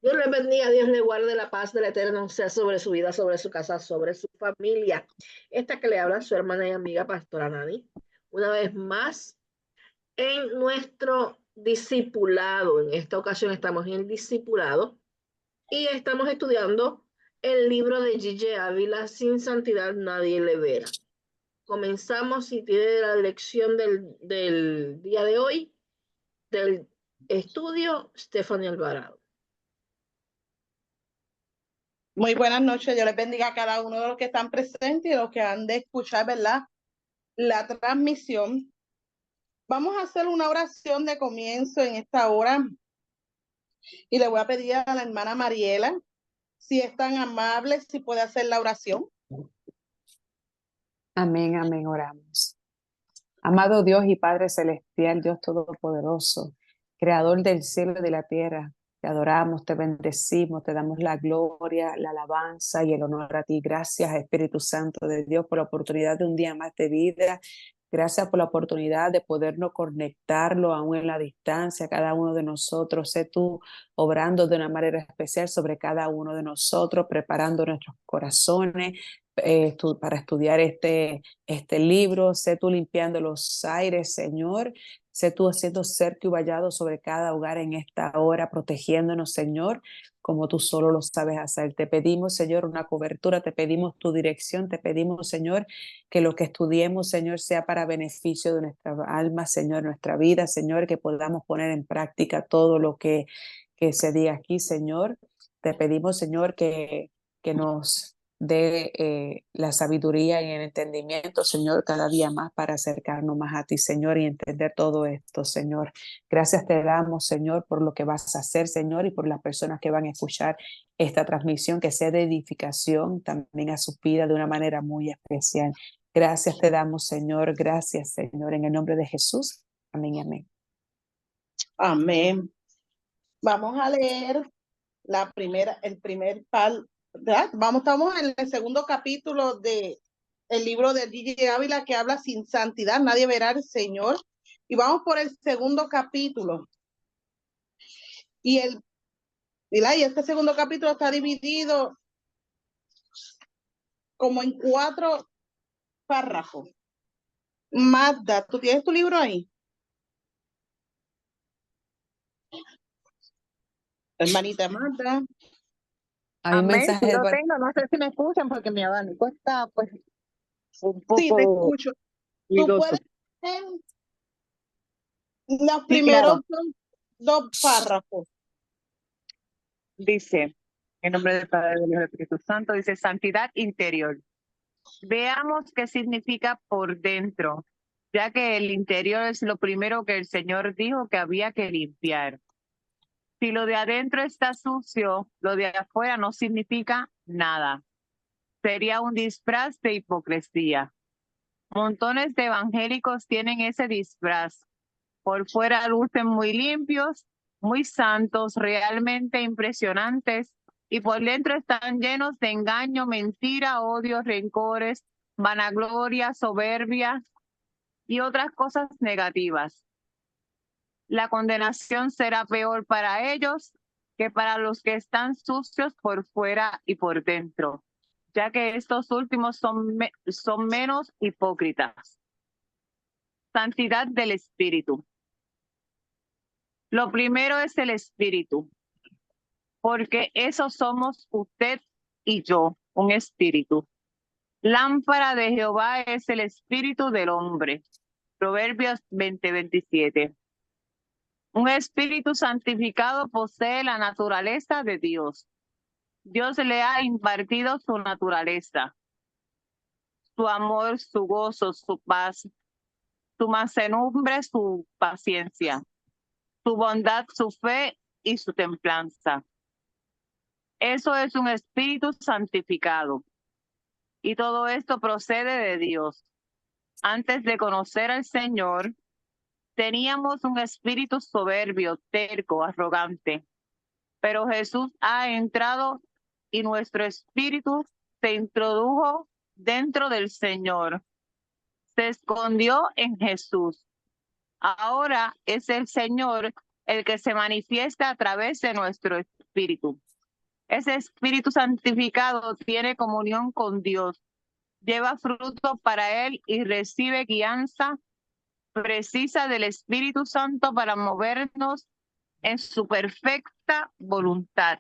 Dios les bendiga, Dios le guarde la paz del Eterno, sea sobre su vida, sobre su casa, sobre su familia. Esta que le habla su hermana y amiga Pastora Nani. Una vez más, en nuestro discipulado. En esta ocasión estamos en el discipulado y estamos estudiando el libro de Gigi Ávila, Sin santidad nadie le verá. Comenzamos y tiene la lección del día de hoy, del estudio, Stephanie Alvarado. Muy buenas noches, yo les bendiga a cada uno de los que están presentes y los que han de escuchar, ¿verdad? La transmisión. Vamos a hacer una oración de comienzo en esta hora y le voy a pedir a la hermana Mariela, si es tan amable, si puede hacer la oración. Amén, amén, oramos. Amado Dios y Padre Celestial, Dios Todopoderoso, Creador del cielo y de la tierra, te adoramos, te bendecimos, te damos la gloria, la alabanza y el honor a ti. Gracias, Espíritu Santo de Dios, por la oportunidad de un día más de vida. Gracias por la oportunidad de podernos conectarlo aún en la distancia, cada uno de nosotros. Sé tú obrando de una manera especial sobre cada uno de nosotros, preparando nuestros corazones para estudiar este libro. Sé tú limpiando los aires, Señor. Sé tú haciendo cerco y vallado sobre cada hogar en esta hora, protegiéndonos, Señor, como tú solo lo sabes hacer. Te pedimos, Señor, una cobertura, te pedimos tu dirección, te pedimos, Señor, que lo que estudiemos, Señor, sea para beneficio de nuestra alma, Señor, nuestra vida, Señor, que podamos poner en práctica todo lo que se diga aquí, Señor. Te pedimos, Señor, que nos dé la sabiduría y el entendimiento, Señor, cada día más para acercarnos más a ti, Señor, y entender todo esto, Señor. Gracias te damos, Señor, por lo que vas a hacer, Señor, y por las personas que van a escuchar esta transmisión, que sea de edificación también a su vida de una manera muy especial. Gracias te damos, Señor. Gracias, Señor, en el nombre de Jesús. Amén y amén. Amén. Vamos a leer el primer par, ¿verdad? Estamos en el segundo capítulo de el libro de Gigi Ávila que habla sin santidad, nadie verá al Señor. Y vamos por el segundo capítulo. Y y este segundo capítulo está dividido como en 4 párrafos. Magda, ¿tú tienes tu libro ahí? Hermanita Magda. Hay un Amén, sí mensaje lo tengo, no sé si me escuchan porque mi abanico está pues un Sí, te poco escucho. Tú ruidoso. puedes leer los Sí, primeros claro, dos párrafos. dice, en nombre del Padre, del Hijo y del Espíritu Santo, dice santidad interior. Veamos qué significa por dentro, ya que el interior es lo primero que el Señor dijo que había que limpiar. Si lo de adentro está sucio, lo de afuera no significa nada. Sería un disfraz de hipocresía. Montones de evangélicos tienen ese disfraz. Por fuera lucen muy limpios, muy santos, realmente impresionantes, y por dentro están llenos de engaño, mentira, odio, rencores, vanagloria, soberbia y otras cosas negativas. La condenación será peor para ellos que para los que están sucios por fuera y por dentro, ya que estos últimos son menos hipócritas. Santidad del espíritu. Lo primero es el espíritu, porque eso somos usted y yo, un espíritu. Lámpara de Jehová es el espíritu del hombre. Proverbios 20:27. Un espíritu santificado posee la naturaleza de Dios. Dios le ha impartido su naturaleza, su amor, su gozo, su paz, su mansedumbre, su paciencia, su bondad, su fe y su templanza. Eso es un espíritu santificado. Y todo esto procede de Dios. Antes de conocer al Señor, teníamos un espíritu soberbio, terco, arrogante. Pero Jesús ha entrado y nuestro espíritu se introdujo dentro del Señor. Se escondió en Jesús. Ahora es el Señor el que se manifiesta a través de nuestro espíritu. espíritu. Ese espíritu santificado tiene comunión con Dios, lleva fruto para él y recibe guianza precisa del Espíritu Santo para movernos en su perfecta voluntad.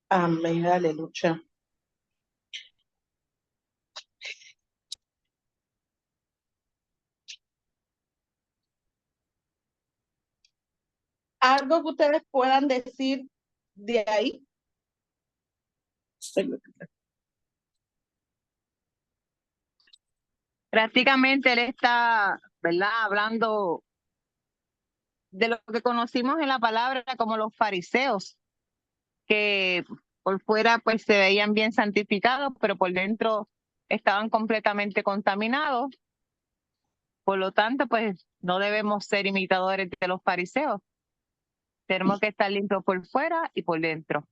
Amén, aleluya. ¿Algo que ustedes puedan decir de ahí? Prácticamente él está, ¿verdad?, hablando de lo que conocimos en la palabra como los fariseos, que por fuera pues se veían bien santificados, pero por dentro estaban completamente contaminados. Por lo tanto, pues no debemos ser imitadores de los fariseos. Tenemos que estar limpios por fuera y por dentro.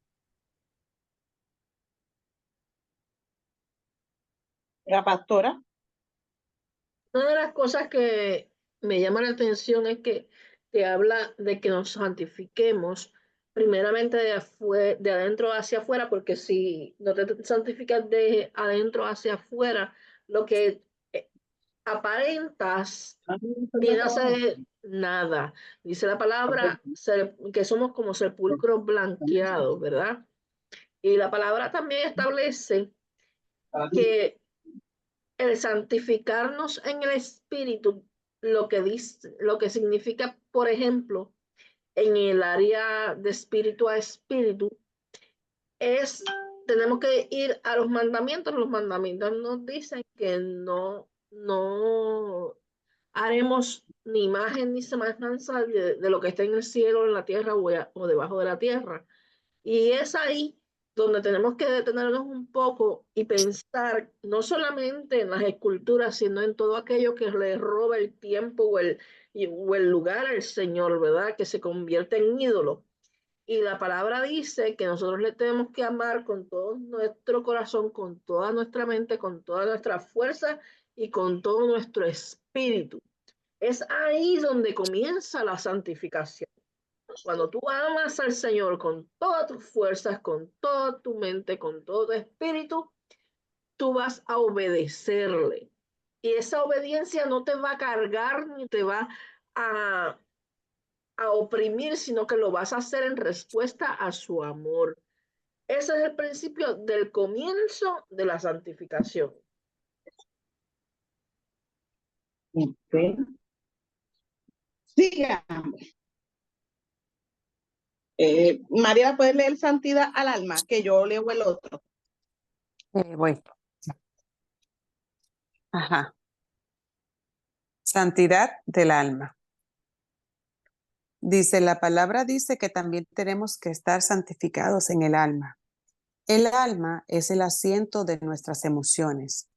La pastora. Una de las cosas que me llama la atención es que te habla de que nos santifiquemos primeramente de adentro hacia afuera, porque si no te santificas de adentro hacia afuera, lo que aparentas viene a ser nada. Dice la palabra que somos como sepulcros blanqueados, ¿verdad? Y la palabra también establece que el santificarnos en el espíritu, lo que significa, por ejemplo, en el área de espíritu a espíritu, tenemos que ir a los mandamientos. Los mandamientos nos dicen que no haremos ni imagen ni semejanza de lo que está en el cielo, en la tierra o debajo de la tierra. Y es ahí donde tenemos que detenernos un poco y pensar no solamente en las esculturas, sino en todo aquello que le roba el tiempo o el lugar al Señor, ¿verdad? Que se convierte en ídolo. Y la palabra dice que nosotros le tenemos que amar con todo nuestro corazón, con toda nuestra mente, con toda nuestra fuerza y con todo nuestro espíritu. Es ahí donde comienza la santificación. Cuando tú amas al Señor con todas tus fuerzas, con toda tu mente, con todo tu espíritu, tú vas a obedecerle. Y esa obediencia no te va a cargar ni te va a oprimir, sino que lo vas a hacer en respuesta a su amor. Ese es el principio del comienzo de la santificación. Okay. Sigamos. María, ¿puedes leer santidad al alma? Que yo leo el otro. Voy. Ajá. Santidad del alma. Dice, la palabra dice que también tenemos que estar santificados en el alma. El alma es el asiento de nuestras emociones.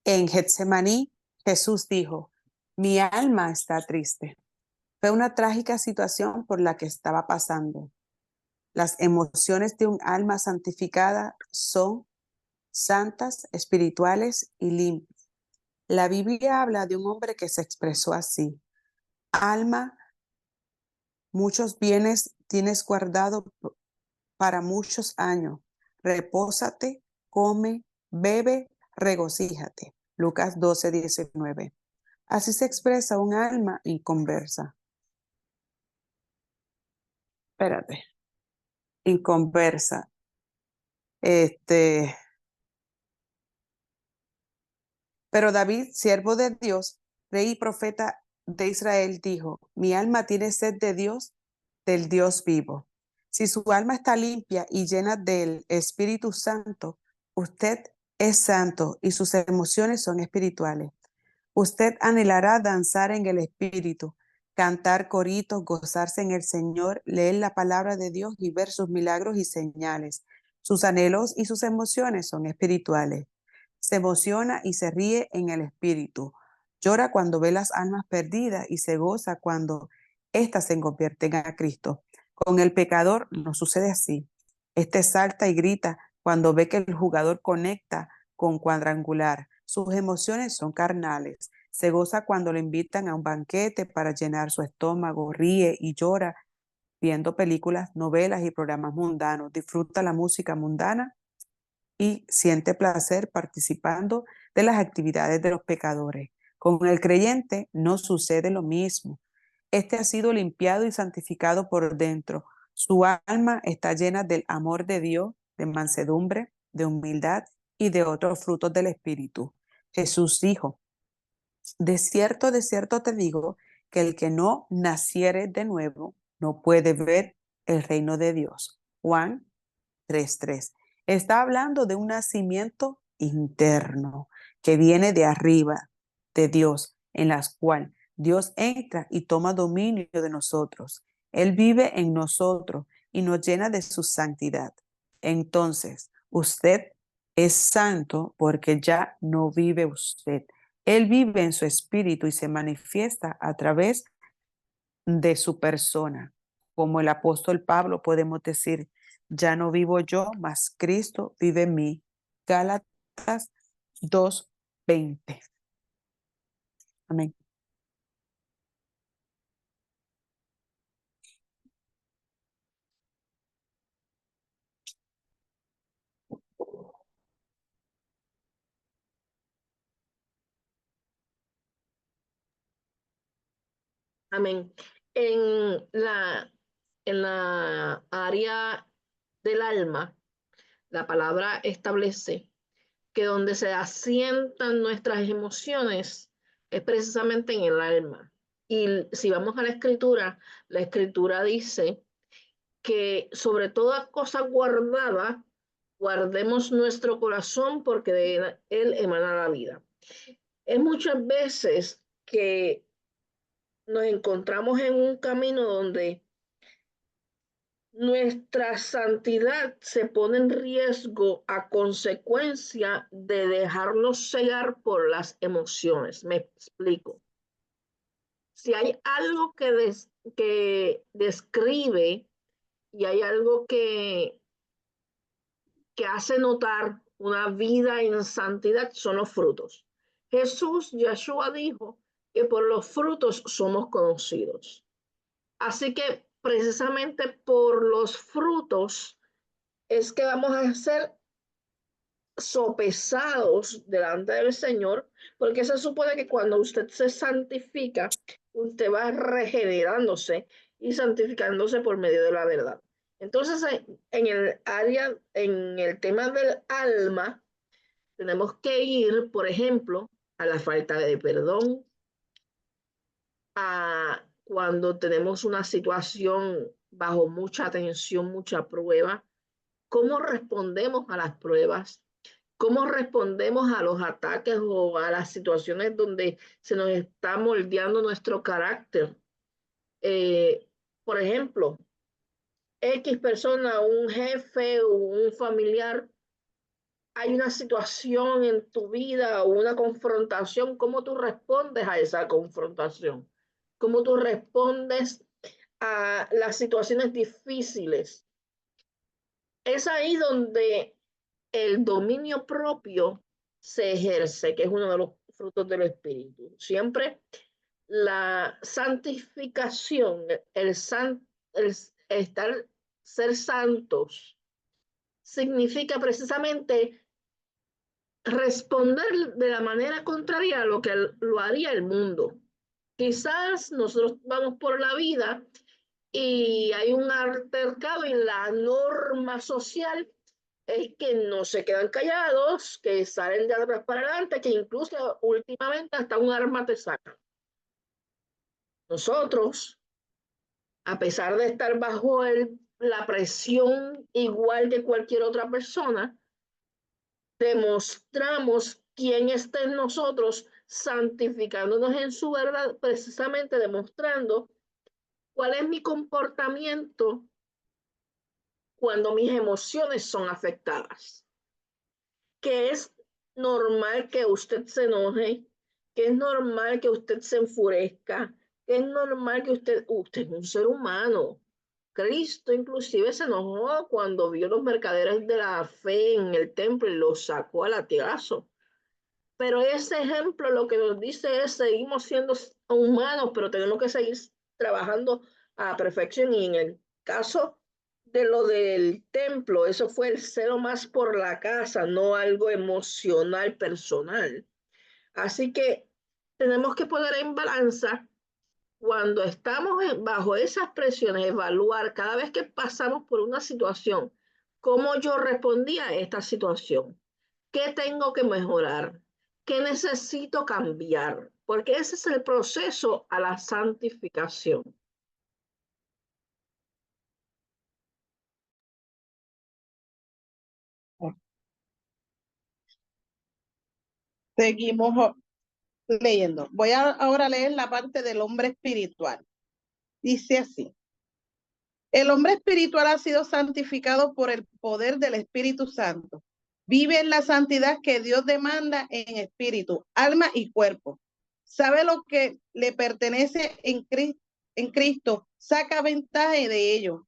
En Getsemaní, Jesús dijo, mi alma está triste. Fue una trágica situación por la que estaba pasando. Las emociones de un alma santificada son santas, espirituales y limpias. La Biblia habla de un hombre que se expresó así. Alma, muchos bienes tienes guardado para muchos años. Repósate, come, bebe, regocíjate. Lucas 12:19. Así se expresa un alma inconversa. Espérate. Inconversa. Pero David, siervo de Dios, rey y profeta de Israel, dijo, mi alma tiene sed de Dios, del Dios vivo. Si su alma está limpia y llena del Espíritu Santo, usted es santo y sus emociones son espirituales. Usted anhelará danzar en el Espíritu, cantar coritos, gozarse en el Señor, leer la palabra de Dios y ver sus milagros y señales. Sus anhelos y sus emociones son espirituales. Se emociona y se ríe en el espíritu. Llora cuando ve las almas perdidas y se goza cuando éstas se convierten a Cristo. Con el pecador no sucede así. Salta y grita cuando ve que el jugador conecta con cuadrangular. Sus emociones son carnales. Se goza cuando lo invitan a un banquete para llenar su estómago, ríe y llora viendo películas, novelas y programas mundanos. Disfruta la música mundana y siente placer participando de las actividades de los pecadores. Con el creyente no sucede lo mismo. Este ha sido limpiado y santificado por dentro. Su alma está llena del amor de Dios, de mansedumbre, de humildad y de otros frutos del Espíritu. Jesús dijo, de cierto te digo, que el que no naciere de nuevo no puede ver el reino de Dios. Juan 3:3. Está hablando de un nacimiento interno que viene de arriba, de Dios, en las cual Dios entra y toma dominio de nosotros. Él vive en nosotros y nos llena de su santidad. Entonces, usted es santo porque ya no vive usted. Él vive en su espíritu y se manifiesta a través de su persona. Como el apóstol Pablo podemos decir, ya no vivo yo, mas Cristo vive en mí. Gálatas 2:20. Amén. Amén. En la área del alma, la palabra establece que donde se asientan nuestras emociones es precisamente en el alma. Y si vamos a la escritura dice que sobre toda cosa guardada, guardemos nuestro corazón porque de él emana la vida. Es muchas veces que nos encontramos en un camino donde nuestra santidad se pone en riesgo a consecuencia de dejarnos cegar por las emociones. Me explico. Si hay algo que describe y hay algo que hace notar una vida en santidad, son los frutos. Jesús, Yeshua, dijo que por los frutos somos conocidos. Así que precisamente por los frutos es que vamos a ser sopesados delante del Señor, porque se supone que cuando usted se santifica, usted va regenerándose y santificándose por medio de la verdad. Entonces, en el tema del alma, tenemos que ir, por ejemplo, a la falta de perdón, a cuando tenemos una situación bajo mucha tensión, mucha prueba, cómo respondemos a las pruebas, cómo respondemos a los ataques o a las situaciones donde se nos está moldeando nuestro carácter. Eh, por ejemplo, X persona, un jefe o un familiar, hay una situación en tu vida o una confrontación, ¿cómo tú respondes a esa confrontación? ¿Cómo tú respondes a las situaciones difíciles? Es ahí donde el dominio propio se ejerce, que es uno de los frutos del Espíritu. Siempre la santificación, el estar, ser santos, significa precisamente responder de la manera contraria a lo que lo haría el mundo. Quizás nosotros vamos por la vida y hay un altercado y la norma social es que no se quedan callados, que salen de atrás para adelante, que incluso últimamente hasta un arma te sacan. Nosotros, a pesar de estar bajo la presión igual que cualquier otra persona, demostramos quién está en nosotros, santificándonos en su verdad, precisamente demostrando cuál es mi comportamiento cuando mis emociones son afectadas. Que es normal que usted se enoje, que es normal que usted se enfurezca, que es normal que usted es un ser humano. Cristo inclusive se enojó cuando vio los mercaderes de la fe en el templo y los sacó a latigazo. Pero ese ejemplo lo que nos dice es, seguimos siendo humanos, pero tenemos que seguir trabajando a perfección. Y en el caso de lo del templo, eso fue el celo más por la casa, no algo emocional, personal. Así que tenemos que poner en balanza cuando estamos bajo esas presiones, evaluar cada vez que pasamos por una situación, cómo yo respondí a esta situación, qué tengo que mejorar, qué necesito cambiar, porque ese es el proceso a la santificación. Seguimos leyendo. Voy a ahora leer la parte del hombre espiritual. Dice así: el hombre espiritual ha sido santificado por el poder del Espíritu Santo. Vive en la santidad que Dios demanda en espíritu, alma y cuerpo. Sabe lo que le pertenece en Cristo, saca ventaja de ello.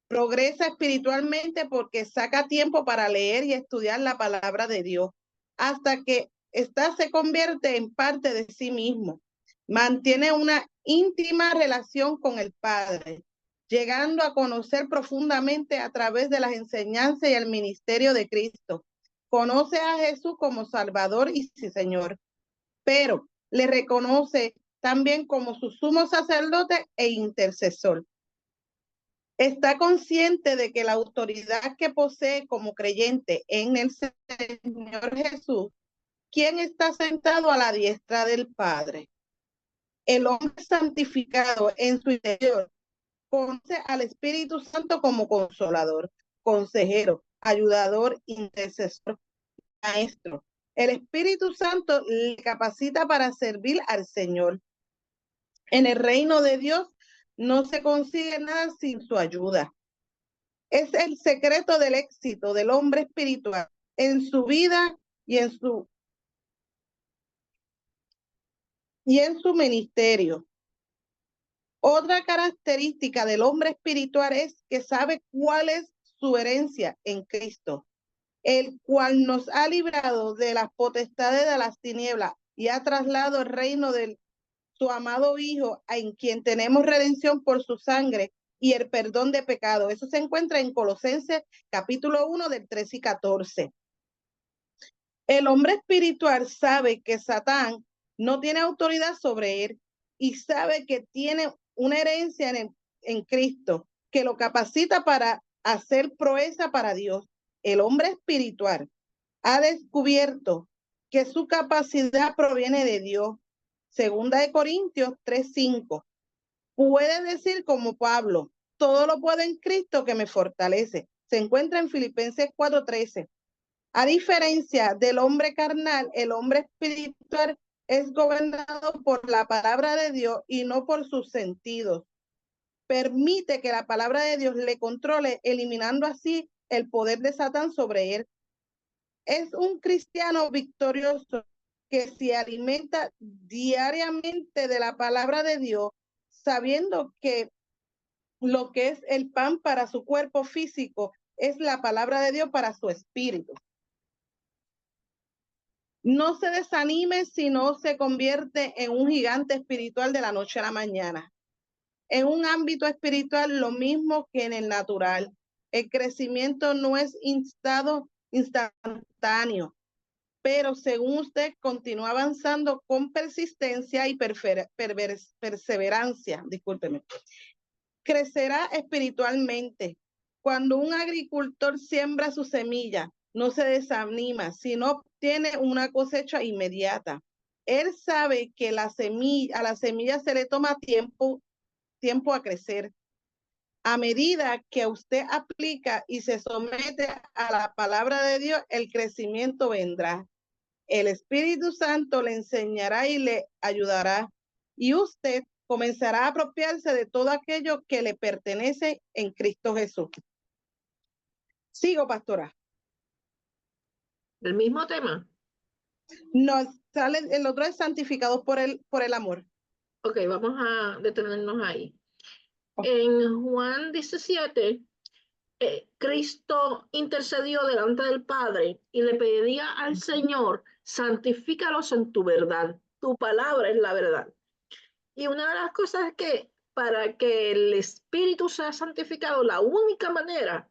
Progresa espiritualmente porque saca tiempo para leer y estudiar la palabra de Dios, hasta que ésta se convierte en parte de sí mismo. Mantiene una íntima relación con el Padre, llegando a conocer profundamente a través de las enseñanzas y el ministerio de Cristo. Conoce a Jesús como Salvador y Señor, pero le reconoce también como su sumo sacerdote e intercesor. Está consciente de que la autoridad que posee como creyente en el Señor Jesús, quien está sentado a la diestra del Padre. El hombre santificado en su interior conoce al Espíritu Santo como consolador, consejero, ayudador, intercesor, maestro. El Espíritu Santo le capacita para servir al Señor. En el reino de Dios no se consigue nada sin su ayuda. Es el secreto del éxito del hombre espiritual en su vida y en su ministerio. Otra característica del hombre espiritual es que sabe cuál es su herencia en Cristo, el cual nos ha librado de las potestades de las tinieblas y ha trasladado el reino de su amado Hijo, en quien tenemos redención por su sangre y el perdón de pecado. Eso se encuentra en Colosenses capítulo 1 del 13 y 14. El hombre espiritual sabe que Satán no tiene autoridad sobre él y sabe que tiene una herencia en Cristo que lo capacita para hacer proeza para Dios. El hombre espiritual ha descubierto que su capacidad proviene de Dios. Segunda de Corintios 3:5. Puede decir como Pablo, todo lo puedo en Cristo que me fortalece. Se encuentra en Filipenses 4:13. A diferencia del hombre carnal, el hombre espiritual es gobernado por la palabra de Dios y no por sus sentidos. Permite que la palabra de Dios le controle, eliminando así el poder de Satán sobre él. Es un cristiano victorioso que se alimenta diariamente de la palabra de Dios, sabiendo que lo que es el pan para su cuerpo físico es la palabra de Dios para su espíritu. No se desanime si no se convierte en un gigante espiritual de la noche a la mañana. En un ámbito espiritual, lo mismo que en el natural. El crecimiento no es instantáneo, pero según usted continúa avanzando con persistencia y perseverancia, discúlpeme, crecerá espiritualmente. Cuando un agricultor siembra su semilla, no se desanima, sino obtiene una cosecha inmediata. Él sabe que a la semilla se le toma tiempo a crecer. A medida que usted aplica y se somete a la palabra de Dios, el crecimiento vendrá. El Espíritu Santo le enseñará y le ayudará. Y usted comenzará a apropiarse de todo aquello que le pertenece en Cristo Jesús. Sigo, pastora. ¿El mismo tema? Nos sale, el otro es santificados por el amor. Ok, vamos a detenernos ahí. En Juan 17, Cristo intercedió delante del Padre y le pedía al Señor santifícalos en tu verdad. Tu palabra es la verdad. Y una de las cosas es que para que el espíritu sea santificado, la única manera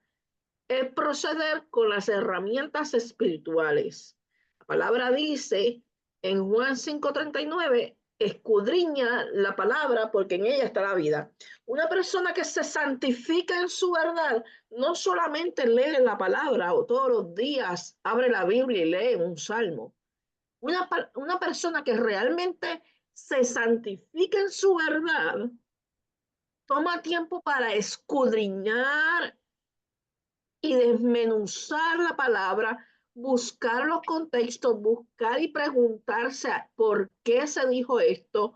es proceder con las herramientas espirituales. La palabra dice en Juan 5:39, escudriña la palabra porque en ella está la vida. Una persona que se santifica en su verdad no solamente lee la palabra o todos los días abre la Biblia y lee un salmo. Una persona que realmente se santifica en su verdad toma tiempo para escudriñar y desmenuzar la palabra, buscar los contextos, buscar y preguntarse por qué se dijo esto,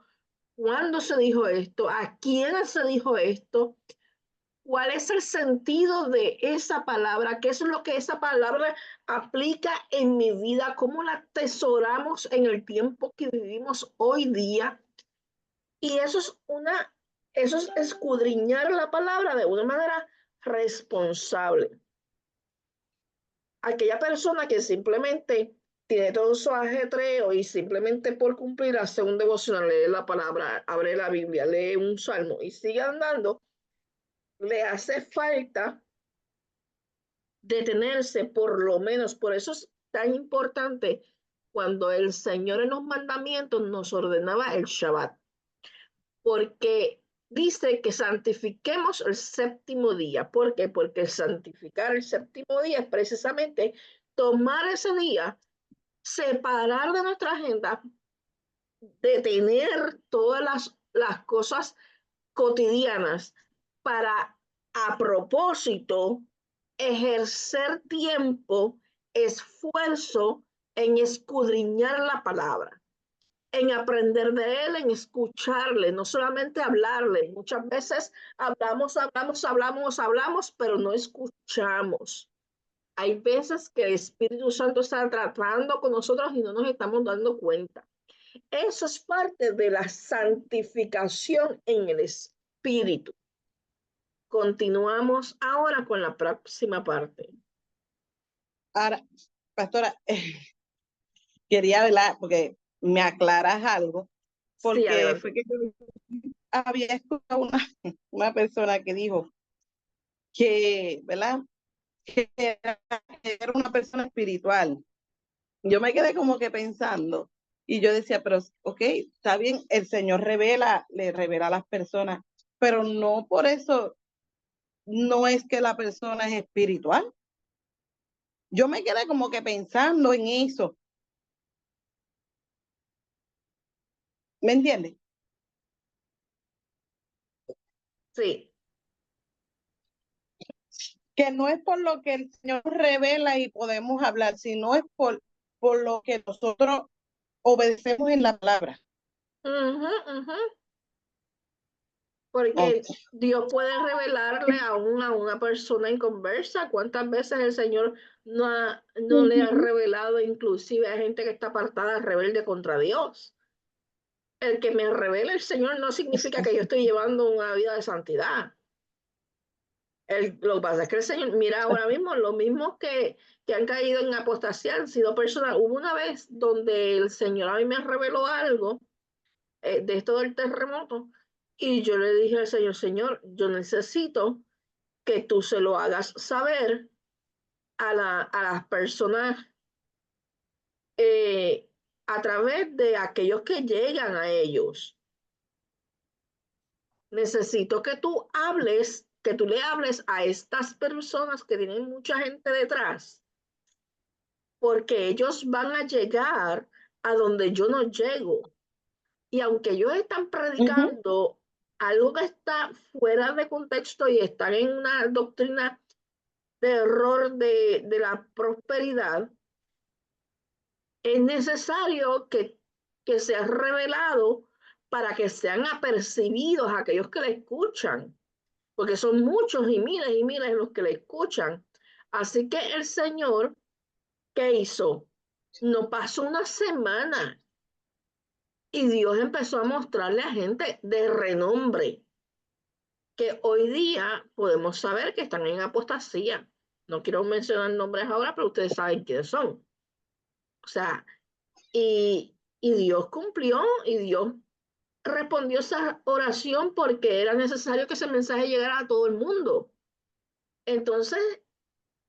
cuándo se dijo esto, a quién se dijo esto, cuál es el sentido de esa palabra, qué es lo que esa palabra aplica en mi vida, cómo la atesoramos en el tiempo que vivimos hoy día. Y eso es escudriñar la palabra de una manera responsable. Aquella persona que simplemente tiene todo su ajetreo y simplemente por cumplir hace un devocional, lee la palabra, abre la Biblia, lee un salmo y sigue andando, le hace falta detenerse por lo menos. Por eso es tan importante cuando el Señor en los mandamientos nos ordenaba el Shabbat, porque dice que santifiquemos el séptimo día. ¿Por qué? Porque santificar el séptimo día es precisamente tomar ese día, separar de nuestra agenda, detener todas las cosas cotidianas para, a propósito, ejercer tiempo, esfuerzo en escudriñar la palabra, en aprender de él, en escucharle, no solamente hablarle. Muchas veces hablamos, pero no escuchamos. Hay veces que el Espíritu Santo está tratando con nosotros y no nos estamos dando cuenta. Eso es parte de la santificación en el Espíritu. Continuamos ahora con la próxima parte. Ahora, pastora, quería hablar porque me aclaras algo, Sí, porque adelante. fue que yo había escuchado una persona que dijo que, ¿verdad? Que era una persona espiritual. Yo me quedé como que pensando y yo decía, pero ok, está bien, el Señor le revela a las personas, pero no por eso no es que la persona es espiritual. Yo me quedé como que pensando en eso. ¿Me entiendes? Sí, Que no es por lo que el Señor revela y podemos hablar, sino es por lo que nosotros obedecemos en la palabra. porque Okay. Dios puede revelarle aún a una persona inconversa. ¿Cuántas veces el Señor no le ha revelado inclusive a gente que está apartada, rebelde contra Dios? El que me revele el Señor no significa que yo estoy llevando una vida de santidad. Lo que pasa es que el Señor, mira ahora mismo, los mismos que han caído en apostasía han sido personas. Hubo una vez donde el Señor a mí me reveló algo de esto del terremoto y yo le dije al Señor, Señor, yo necesito que tú se lo hagas saber a las personas a través de aquellos que llegan a ellos. Necesito que tú le hables a estas personas que tienen mucha gente detrás, porque ellos van a llegar a donde yo no llego. Y aunque ellos están predicando algo que está fuera de contexto y están en una doctrina de error de la prosperidad, es necesario que sea revelado para que sean apercibidos aquellos que le escuchan, porque son muchos y miles los que le escuchan. Así que el Señor, ¿qué hizo? No pasó una semana y Dios empezó a mostrarle a gente de renombre que hoy día podemos saber que están en apostasía. No quiero mencionar nombres ahora, pero ustedes saben quiénes son. O sea, Y Dios cumplió y Dios respondió esa oración porque era necesario que ese mensaje llegara a todo el mundo. Entonces,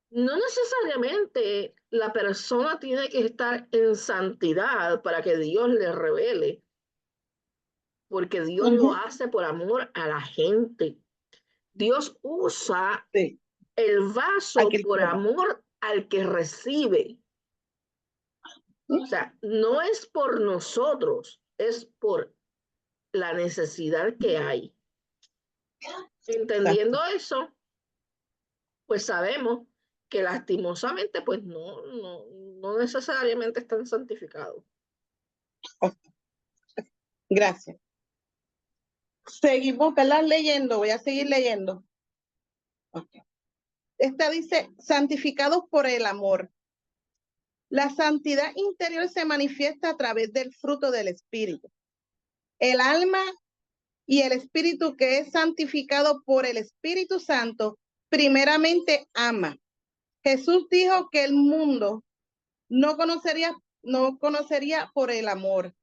no necesariamente la persona tiene que estar en santidad para que Dios le revele, porque Dios lo hace por amor a la gente. Dios usa Sí, el vaso aquel por que va. amor al que recibe. O sea, no es por nosotros, es por la necesidad que hay. Entendiendo eso, pues sabemos que lastimosamente pues no necesariamente están santificados. Gracias. Seguimos, ¿verdad? Leyendo, voy a seguir leyendo. Okay. Esta dice, santificados por el amor. La santidad interior se manifiesta a través del fruto del Espíritu. El alma y el Espíritu que es santificado por el Espíritu Santo, primeramente ama. Jesús dijo que el mundo no conocería por el amor.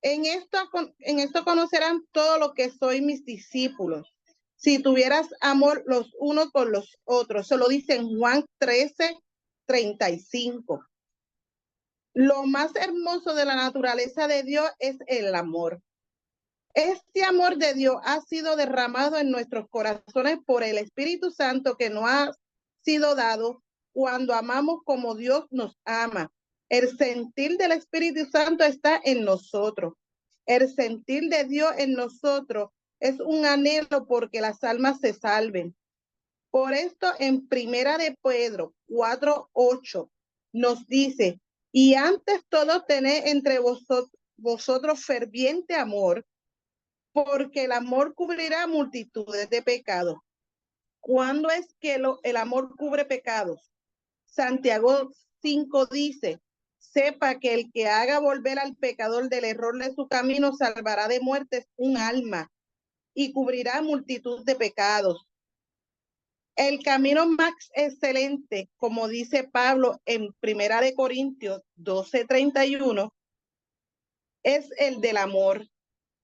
En esto conocerán todo lo que soy mis discípulos. Si tuvieras amor los unos con los otros. Se lo dice en Juan 13:35. Lo más hermoso de la naturaleza de Dios es el amor. Este amor de Dios ha sido derramado en nuestros corazones por el Espíritu Santo que nos ha sido dado cuando amamos como Dios nos ama. El sentir del Espíritu Santo está en nosotros. El sentir de Dios en nosotros es un anhelo porque las almas se salven. Por esto en Primera de Pedro 4:8 nos dice, y antes todo tened entre vosotros ferviente amor, porque el amor cubrirá multitudes de pecados. ¿Cuándo es que el amor cubre pecados? Santiago 5 dice, sepa que el que haga volver al pecador del error de su camino salvará de muerte un alma y cubrirá multitud de pecados. El camino más excelente, como dice Pablo en Primera de Corintios 12:31, es el del amor.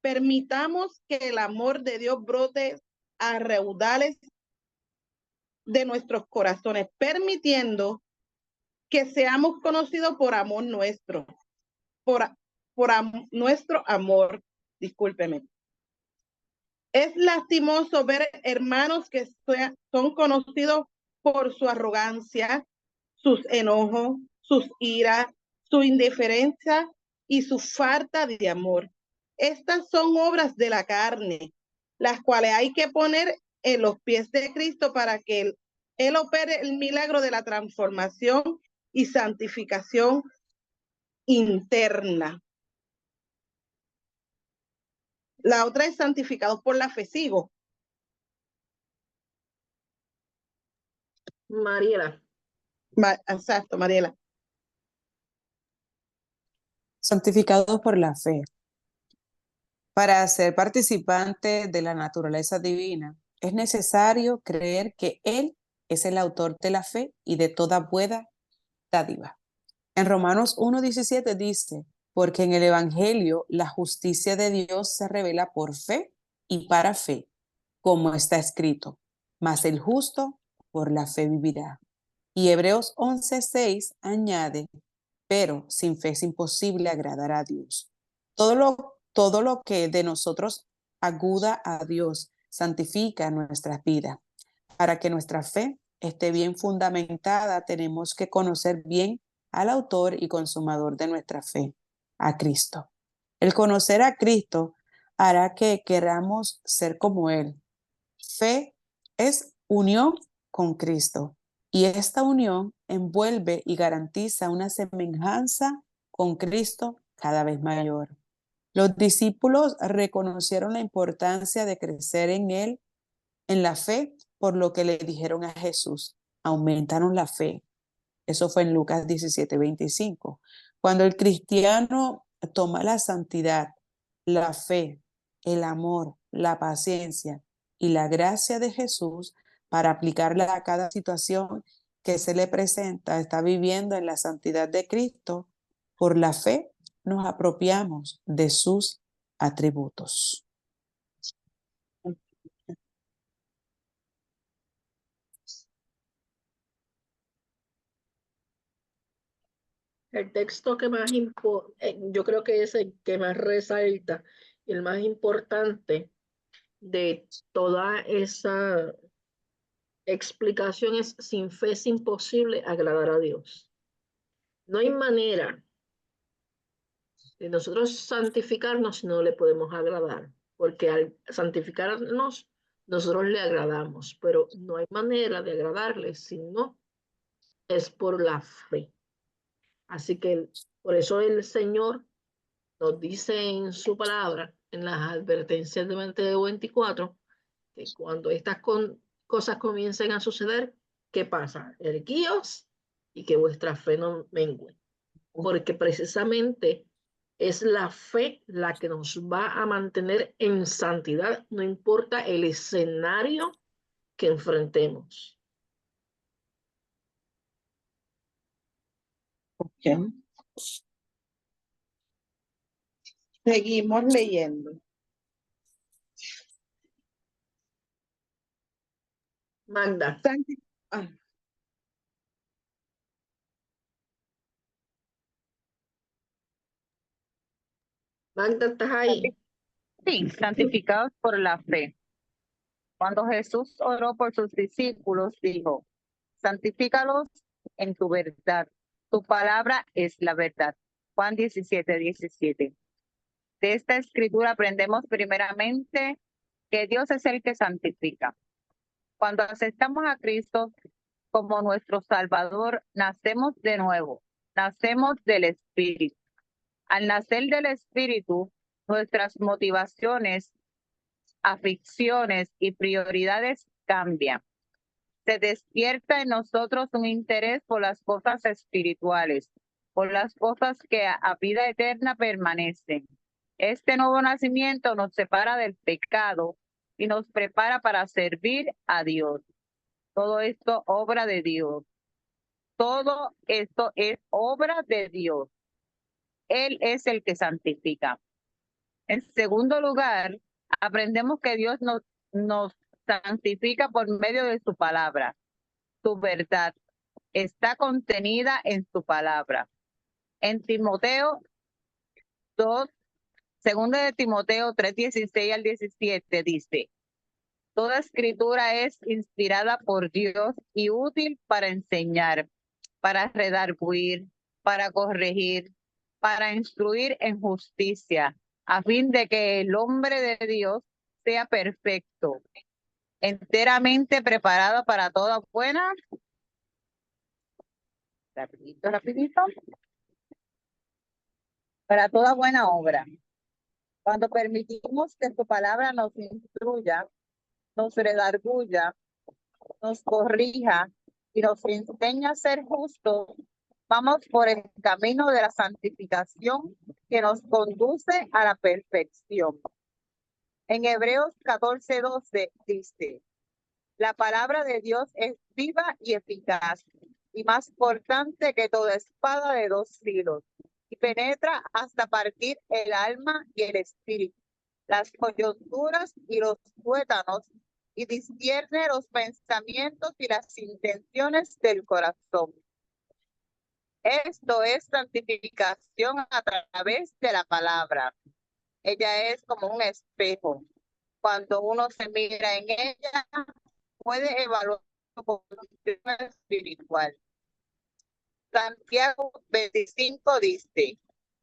Permitamos que el amor de Dios brote a raudales de nuestros corazones, permitiendo que seamos conocidos por amor nuestro, nuestro amor, discúlpeme. Es lastimoso ver hermanos que son conocidos por su arrogancia, sus enojos, sus iras, su indiferencia y su falta de amor. Estas son obras de la carne, las cuales hay que poner en los pies de Cristo para que Él opere el milagro de la transformación y santificación interna. La otra es santificados por la fe. Sigo. Mariela. Exacto, Mariela. Santificados por la fe. Para ser participante de la naturaleza divina, es necesario creer que Él es el autor de la fe y de toda buena dádiva. En Romanos 1:17 dice, porque en el Evangelio la justicia de Dios se revela por fe y para fe, como está escrito, mas el justo por la fe vivirá. Y Hebreos 11:6 añade, pero sin fe es imposible agradar a Dios. Todo lo que de nosotros aguda a Dios santifica nuestras vidas. Para que nuestra fe esté bien fundamentada, tenemos que conocer bien al autor y consumador de nuestra fe, a Cristo. El conocer a Cristo hará que queramos ser como Él. Fe es unión con Cristo y esta unión envuelve y garantiza una semejanza con Cristo cada vez mayor. Los discípulos reconocieron la importancia de crecer en Él, en la fe, por lo que le dijeron a Jesús, aumentaron la fe. Eso fue en Lucas 17:25. Cuando el cristiano toma la santidad, la fe, el amor, la paciencia y la gracia de Jesús para aplicarla a cada situación que se le presenta, está viviendo en la santidad de Cristo, Por la fe nos apropiamos de sus atributos. El texto que más yo creo que es el que más resalta y el más importante de toda esa explicación es: sin fe es imposible agradar a Dios. No hay manera de nosotros santificarnos si no le podemos agradar, porque al santificarnos nosotros le agradamos, pero no hay manera de agradarle si no es por la fe. Así que por eso el Señor nos dice en su palabra, en las advertencias de Mateo 24, que cuando estas cosas comiencen a suceder, ¿qué pasa? Erguíos y que vuestra fe no mengue, porque precisamente es la fe la que nos va a mantener en santidad, no importa el escenario que enfrentemos. Okay. Seguimos leyendo. Magda. Magda, ¿estás ahí? Sí, santificados por la fe. Cuando Jesús oró por sus discípulos, dijo: santifícalos en tu verdad. Tu palabra es la verdad. Juan 17:17. De esta escritura aprendemos primeramente que Dios es el que santifica. Cuando aceptamos a Cristo como nuestro Salvador, nacemos de nuevo, nacemos del Espíritu. Al nacer del Espíritu, nuestras motivaciones, aficiones y prioridades cambian. Se despierta en nosotros un interés por las cosas espirituales, por las cosas que a vida eterna permanecen. Este nuevo nacimiento nos separa del pecado y nos prepara para servir a Dios. Todo esto obra de Dios. Todo esto es obra de Dios. Él es el que santifica. En segundo lugar, aprendemos que Dios nos santifica por medio de su palabra. Su verdad está contenida en su palabra. En Timoteo 2, segundo de Timoteo 3:16-17 dice: toda escritura es inspirada por Dios y útil para enseñar, para redarguir, para corregir, para instruir en justicia, a fin de que el hombre de Dios sea perfecto, enteramente preparado para toda buena. Rapidito. Para toda buena obra. Cuando permitimos que su palabra nos instruya, nos redarguya, nos corrija y nos enseña a ser justos, vamos por el camino de la santificación que nos conduce a la perfección. En Hebreos 14:12 dice: la palabra de Dios es viva y eficaz y más cortante que toda espada de dos filos, y penetra hasta partir el alma y el espíritu, las coyunturas y los tuétanos, y discierne los pensamientos y las intenciones del corazón. Esto es santificación a través de la palabra. Ella es como un espejo. Cuando uno se mira en ella, puede evaluar su condición espiritual. Santiago 25 dice: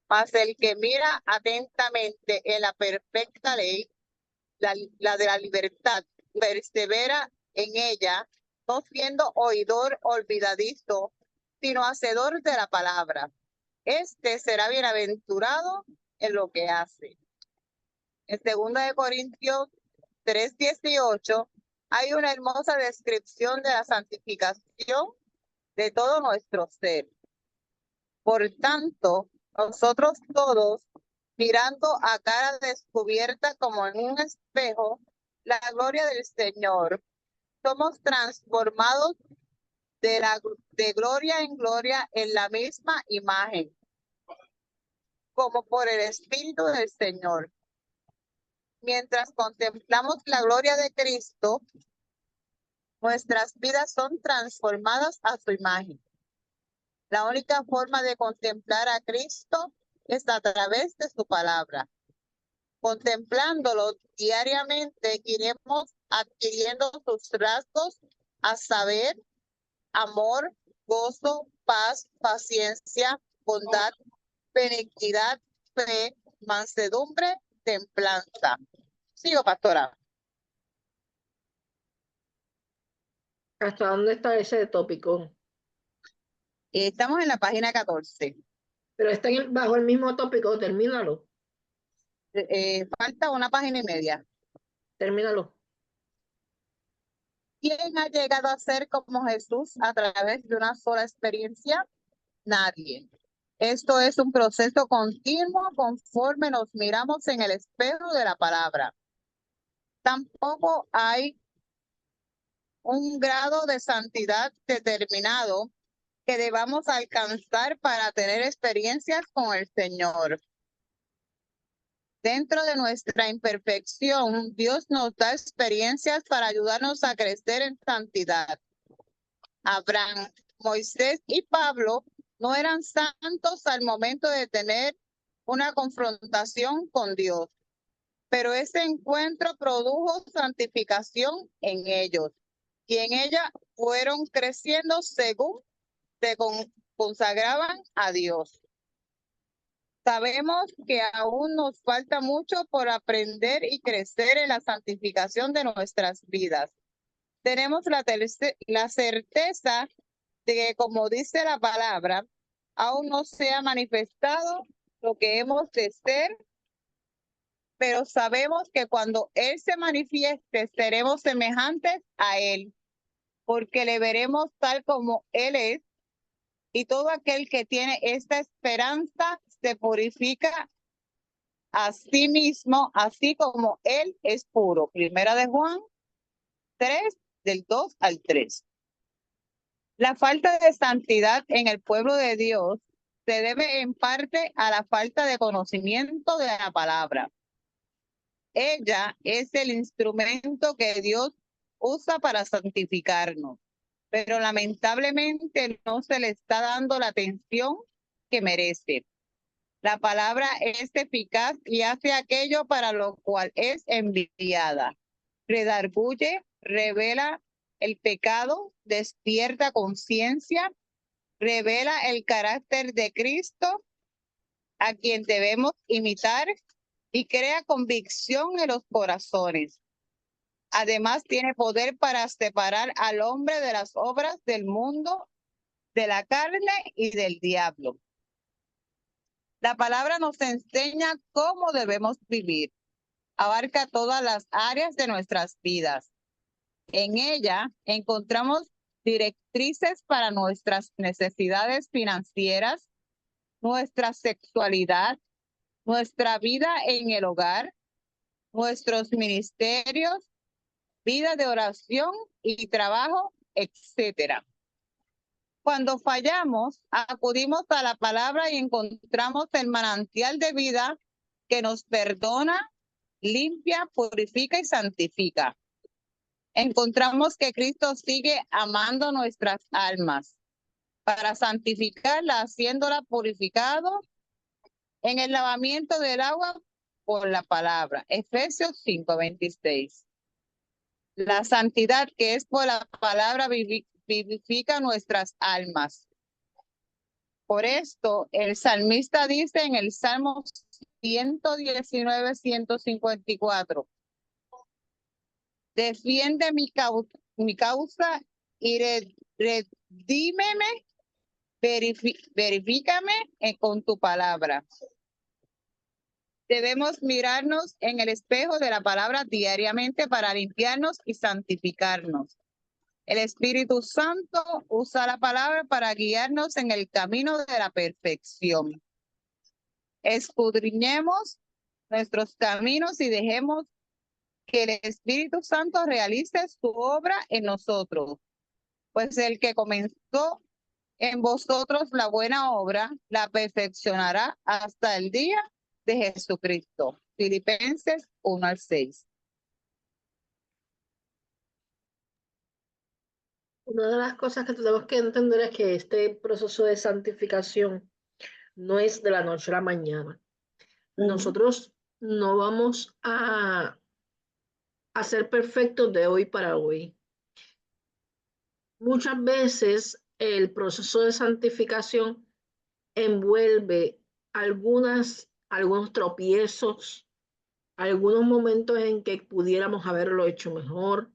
mas el que mira atentamente en la perfecta ley, la de la libertad, persevera en ella, no siendo oidor olvidadizo, sino hacedor de la palabra. Este será bienaventurado en lo que hace. En 2 Corintios 3:18 hay una hermosa descripción de la santificación de todo nuestro ser. Por tanto, nosotros todos, mirando a cara descubierta como en un espejo la gloria del Señor, somos transformados de gloria en gloria en la misma imagen, como por el Espíritu del Señor. Mientras contemplamos la gloria de Cristo, nuestras vidas son transformadas a su imagen. La única forma de contemplar a Cristo es a través de su palabra. Contemplándolo diariamente, iremos adquiriendo sus rasgos, a saber, amor, gozo, paz, paciencia, bondad, benignidad, fe, mansedumbre, templanza. Sigo, pastora. ¿Hasta dónde está ese tópico? Estamos en la página 14. Pero está bajo el mismo tópico, termínalo. Falta una página y media. Termínalo. ¿Quién ha llegado a ser como Jesús a través de una sola experiencia? Nadie. Esto es un proceso continuo conforme nos miramos en el espejo de la palabra. Tampoco hay un grado de santidad determinado que debamos alcanzar para tener experiencias con el Señor. Dentro de nuestra imperfección, Dios nos da experiencias para ayudarnos a crecer en santidad. Abraham, Moisés y Pablo no eran santos al momento de tener una confrontación con Dios, pero ese encuentro produjo santificación en ellos, y en ella fueron creciendo según se consagraban a Dios. Sabemos que aún nos falta mucho por aprender y crecer en la santificación de nuestras vidas. Tenemos la certeza de que, como dice la palabra, aún no se ha manifestado lo que hemos de ser, pero sabemos que cuando Él se manifieste, seremos semejantes a Él, porque le veremos tal como Él es, y todo aquel que tiene esta esperanza se purifica a sí mismo, así como Él es puro. Primera de Juan 3, del 2 al 3. La falta de santidad en el pueblo de Dios se debe en parte a la falta de conocimiento de la palabra. Ella es el instrumento que Dios usa para santificarnos, pero lamentablemente no se le está dando la atención que merece. La palabra es eficaz y hace aquello para lo cual es enviada. Redarguye, revela el pecado, despierta conciencia, revela el carácter de Cristo, a quien debemos imitar, y crea convicción en los corazones. Además, tiene poder para separar al hombre de las obras del mundo, de la carne y del diablo. La palabra nos enseña cómo debemos vivir. Abarca todas las áreas de nuestras vidas. En ella encontramos directrices para nuestras necesidades financieras, nuestra sexualidad, nuestra vida en el hogar, nuestros ministerios, vida de oración y trabajo, etc. Cuando fallamos, acudimos a la palabra y encontramos el manantial de vida que nos perdona, limpia, purifica y santifica. Encontramos que Cristo sigue amando nuestras almas para santificarla, haciéndola purificado en el lavamiento del agua por la palabra. Efesios 5:26. La santidad que es por la palabra vivifica nuestras almas. Por esto, el salmista dice en el Salmo 119, 154, defiende mi causa y redímeme, verifícame con tu palabra. Debemos mirarnos en el espejo de la palabra diariamente para limpiarnos y santificarnos. El Espíritu Santo usa la palabra para guiarnos en el camino de la perfección. Escudriñemos nuestros caminos y dejemos que el Espíritu Santo realice su obra en nosotros. Pues el que comenzó en vosotros la buena obra la perfeccionará hasta el día de Jesucristo. Filipenses 1-6. Una de las cosas que tenemos que entender es que este proceso de santificación no es de la noche a la mañana. Nosotros no vamos a ser perfectos de hoy para hoy. Muchas veces el proceso de santificación envuelve algunos tropiezos, algunos momentos en que pudiéramos haberlo hecho mejor.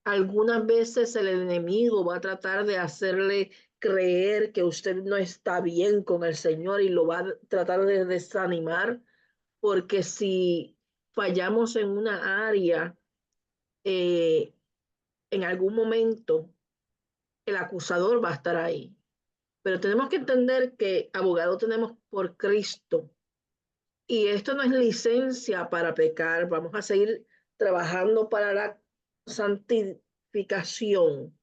Algunas veces el enemigo va a tratar de hacerle creer que usted no está bien con el Señor y lo va a tratar de desanimar, porque si fallamos en una área, en algún momento el acusador va a estar ahí. Pero tenemos que entender que abogado tenemos por Cristo. Y esto no es licencia para pecar. Vamos a seguir trabajando para la santificación.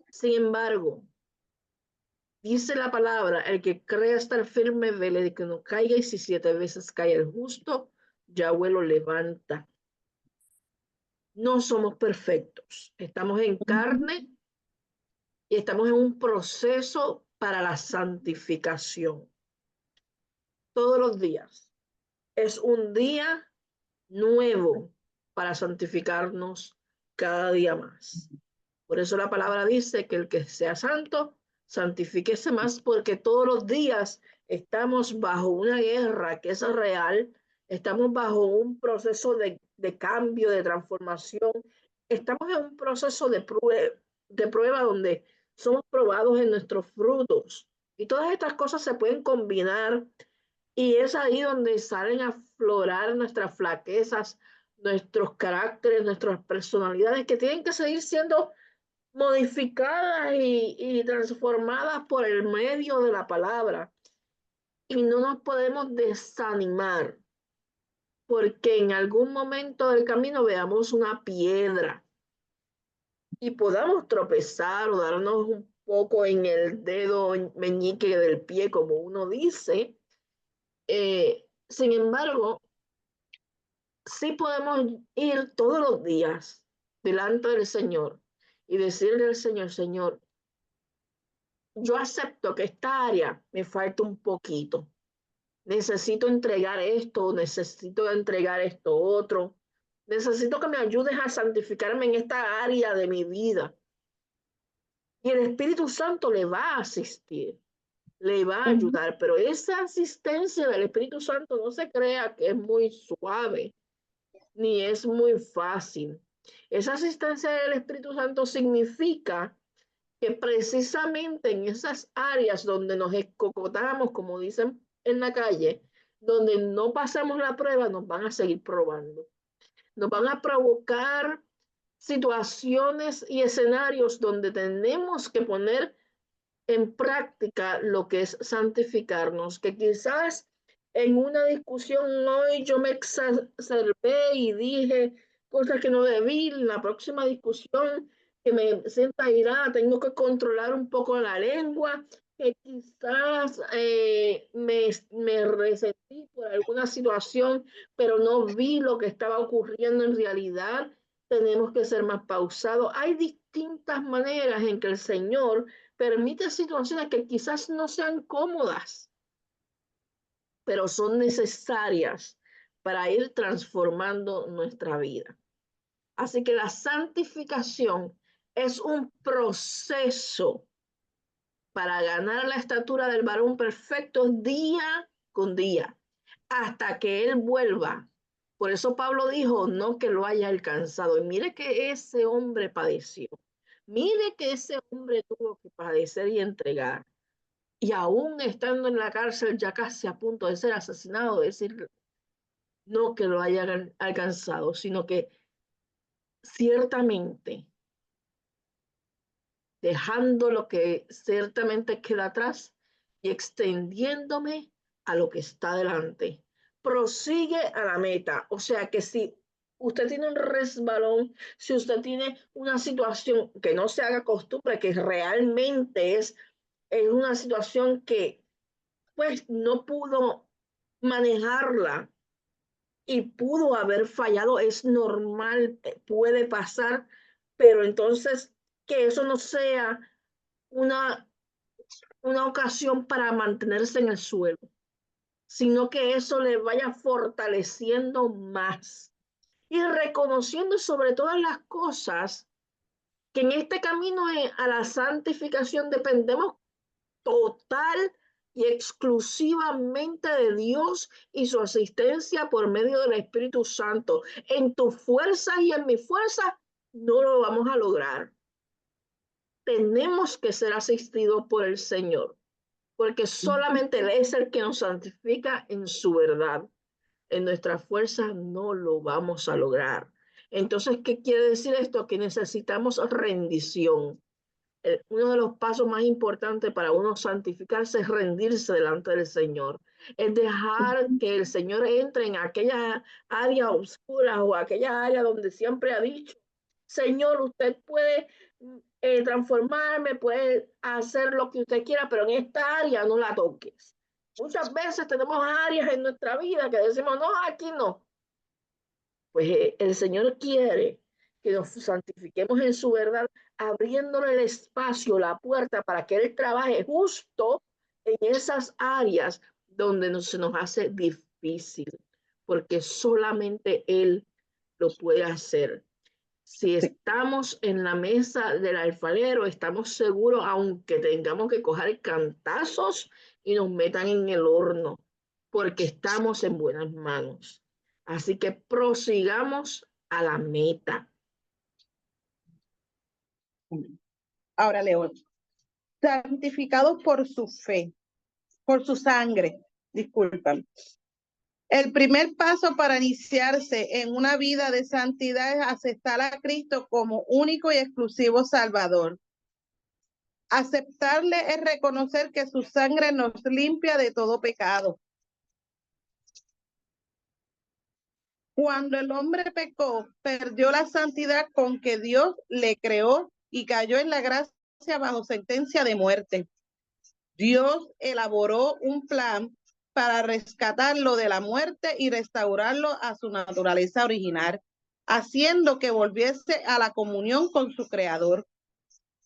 Sin embargo, dice la palabra, el que crea estar firme, vele de que no caiga, y si 7 veces cae el justo, Yahweh lo levanta. No somos perfectos. Estamos en carne y estamos en un proceso para la santificación. Todos los días. Es un día nuevo para santificarnos cada día más. Por eso la palabra dice que el que sea santo, santifíquese más, porque todos los días estamos bajo una guerra que es real, estamos bajo un proceso de cambio, de transformación, estamos en un proceso de prueba donde somos probados en nuestros frutos. Y todas estas cosas se pueden combinar y es ahí donde salen a aflorar nuestras flaquezas, nuestros caracteres, nuestras personalidades que tienen que seguir siendo modificadas y transformadas por el medio de la palabra. Y no nos podemos desanimar porque en algún momento del camino veamos una piedra y podamos tropezar o darnos un poco en el dedo meñique del pie, como uno dice. Sin embargo, sí podemos ir todos los días delante del Señor y decirle al Señor, Señor, yo acepto que esta área me falta un poquito. Necesito entregar esto, necesito entregar esto otro. Necesito que me ayudes a santificarme en esta área de mi vida. Y el Espíritu Santo le va a asistir, le va a ayudar, pero esa asistencia del Espíritu Santo no se crea que es muy suave, ni es muy fácil. Esa asistencia del Espíritu Santo significa que precisamente en esas áreas donde nos escocotamos, como dicen en la calle, donde no pasamos la prueba, nos van a seguir probando. Nos van a provocar situaciones y escenarios donde tenemos que poner en práctica lo que es santificarnos, que quizás en una discusión hoy yo me exacerbé y dije cosas que no debí, en la próxima discusión que me sienta irada, tengo que controlar un poco la lengua, que quizás me resentí por alguna situación, pero no vi lo que estaba ocurriendo en realidad. Tenemos que ser más pausados. Hay distintas maneras en que el Señor permite situaciones que quizás no sean cómodas, pero son necesarias para ir transformando nuestra vida. Así que la santificación es un proceso para ganar la estatura del varón perfecto día con día, hasta que Él vuelva. Por eso Pablo dijo, no que lo haya alcanzado. Y mire que ese hombre padeció. Mire que ese hombre tuvo que padecer y entregar. Y aún estando en la cárcel, ya casi a punto de ser asesinado, decir, no que lo haya alcanzado, sino que ciertamente, dejando lo que ciertamente queda atrás y extendiéndome a lo que está delante. Prosigue a la meta. O sea que si usted tiene un resbalón, si usted tiene una situación que no se haga costumbre, que realmente es es una situación que pues no pudo manejarla y pudo haber fallado, es normal, puede pasar, pero entonces que eso no sea una ocasión para mantenerse en el suelo, sino que eso le vaya fortaleciendo más y reconociendo sobre todas las cosas que en este camino a la santificación dependemos total y exclusivamente de Dios y su asistencia por medio del Espíritu Santo. En tus fuerzas y en mi fuerza no lo vamos a lograr. Tenemos que ser asistidos por el Señor, porque solamente Él es el que nos santifica en su verdad. En nuestra fuerza no lo vamos a lograr. Entonces, ¿qué quiere decir esto? Que necesitamos rendición. Uno de los pasos más importantes para uno santificarse es rendirse delante del Señor. Es dejar que el Señor entre en aquella área oscura o aquella área donde siempre ha dicho, Señor, usted puede transformarme, puede hacer lo que usted quiera, pero en esta área no la toques. Muchas veces tenemos áreas en nuestra vida que decimos, no, aquí no. Pues el Señor quiere que nos santifiquemos en su verdad, abriéndole el espacio, la puerta para que Él trabaje justo en esas áreas donde se nos hace difícil, porque solamente Él lo puede hacer. Si estamos en la mesa del alfarero, estamos seguros, aunque tengamos que coger cantazos y nos metan en el horno, porque estamos en buenas manos. Así que prosigamos a la meta. Ahora leo. Santificados por su fe, por su sangre, disculpan. El primer paso para iniciarse en una vida de santidad es aceptar a Cristo como único y exclusivo Salvador. Aceptarle es reconocer que su sangre nos limpia de todo pecado. Cuando el hombre pecó, perdió la santidad con que Dios le creó y cayó en la gracia bajo sentencia de muerte. Dios elaboró un plan para rescatarlo de la muerte y restaurarlo a su naturaleza original, haciendo que volviese a la comunión con su creador.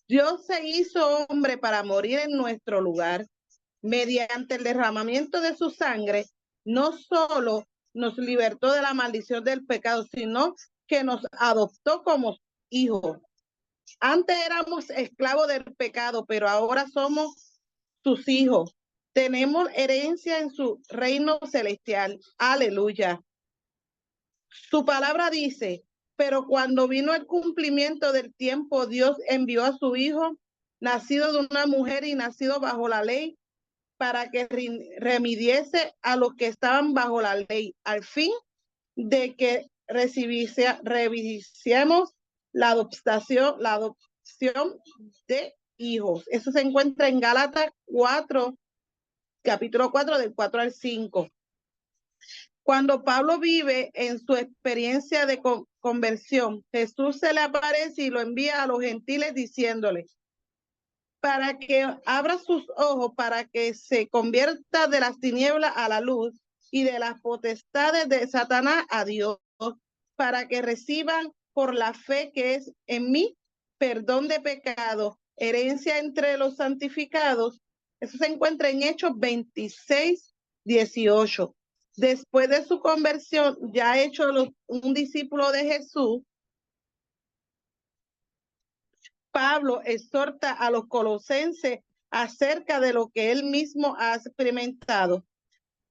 Dios se hizo hombre para morir en nuestro lugar. Mediante el derramamiento de su sangre, no solo nos libertó de la maldición del pecado, sino que nos adoptó como hijos. Antes éramos esclavos del pecado, pero ahora somos sus hijos. Tenemos herencia en su reino celestial. Aleluya. Su palabra dice, pero cuando vino el cumplimiento del tiempo, Dios envió a su hijo, nacido de una mujer y nacido bajo la ley, para que remediese a los que estaban bajo la ley, al fin de que revisiemos la adopción de hijos. Eso se encuentra en Gálatas 4, capítulo 4, del 4 al 5. Cuando Pablo vive en su experiencia de conversión, Jesús se le aparece y lo envía a los gentiles diciéndoles, para que abra sus ojos, para que se convierta de las tinieblas a la luz y de las potestades de Satanás a Dios, para que reciban por la fe que es en mí perdón de pecado, herencia entre los santificados. Eso se encuentra en Hechos 26, 18. Después de su conversión, ya hecho un discípulo de Jesús, Pablo exhorta a los colosenses acerca de lo que él mismo ha experimentado,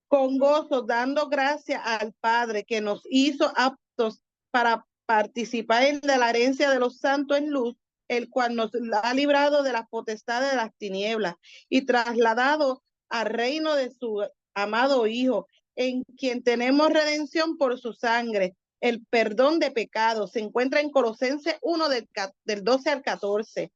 con gozo, dando gracias al Padre que nos hizo aptos para participar en la herencia de los santos en luz, el cual nos ha librado de las potestades de las tinieblas y trasladado al reino de su amado Hijo, en quien tenemos redención por su sangre, el perdón de pecados. Se encuentra en Colosenses 1 del 12 al 14.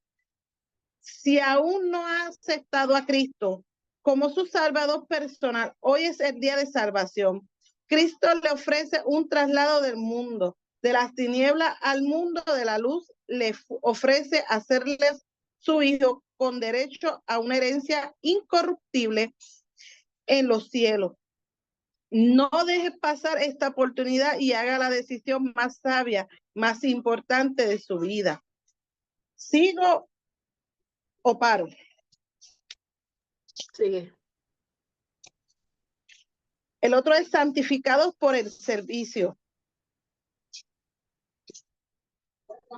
Si aún no ha aceptado a Cristo como su Salvador personal, hoy es el día de salvación. Cristo le ofrece un traslado del mundo, de las tinieblas al mundo de la luz, le ofrece hacerles su hijo con derecho a una herencia incorruptible en los cielos. No deje pasar esta oportunidad y haga la decisión más sabia, más importante de su vida. ¿Sigo o paro? Sigue. El otro es santificados por el servicio.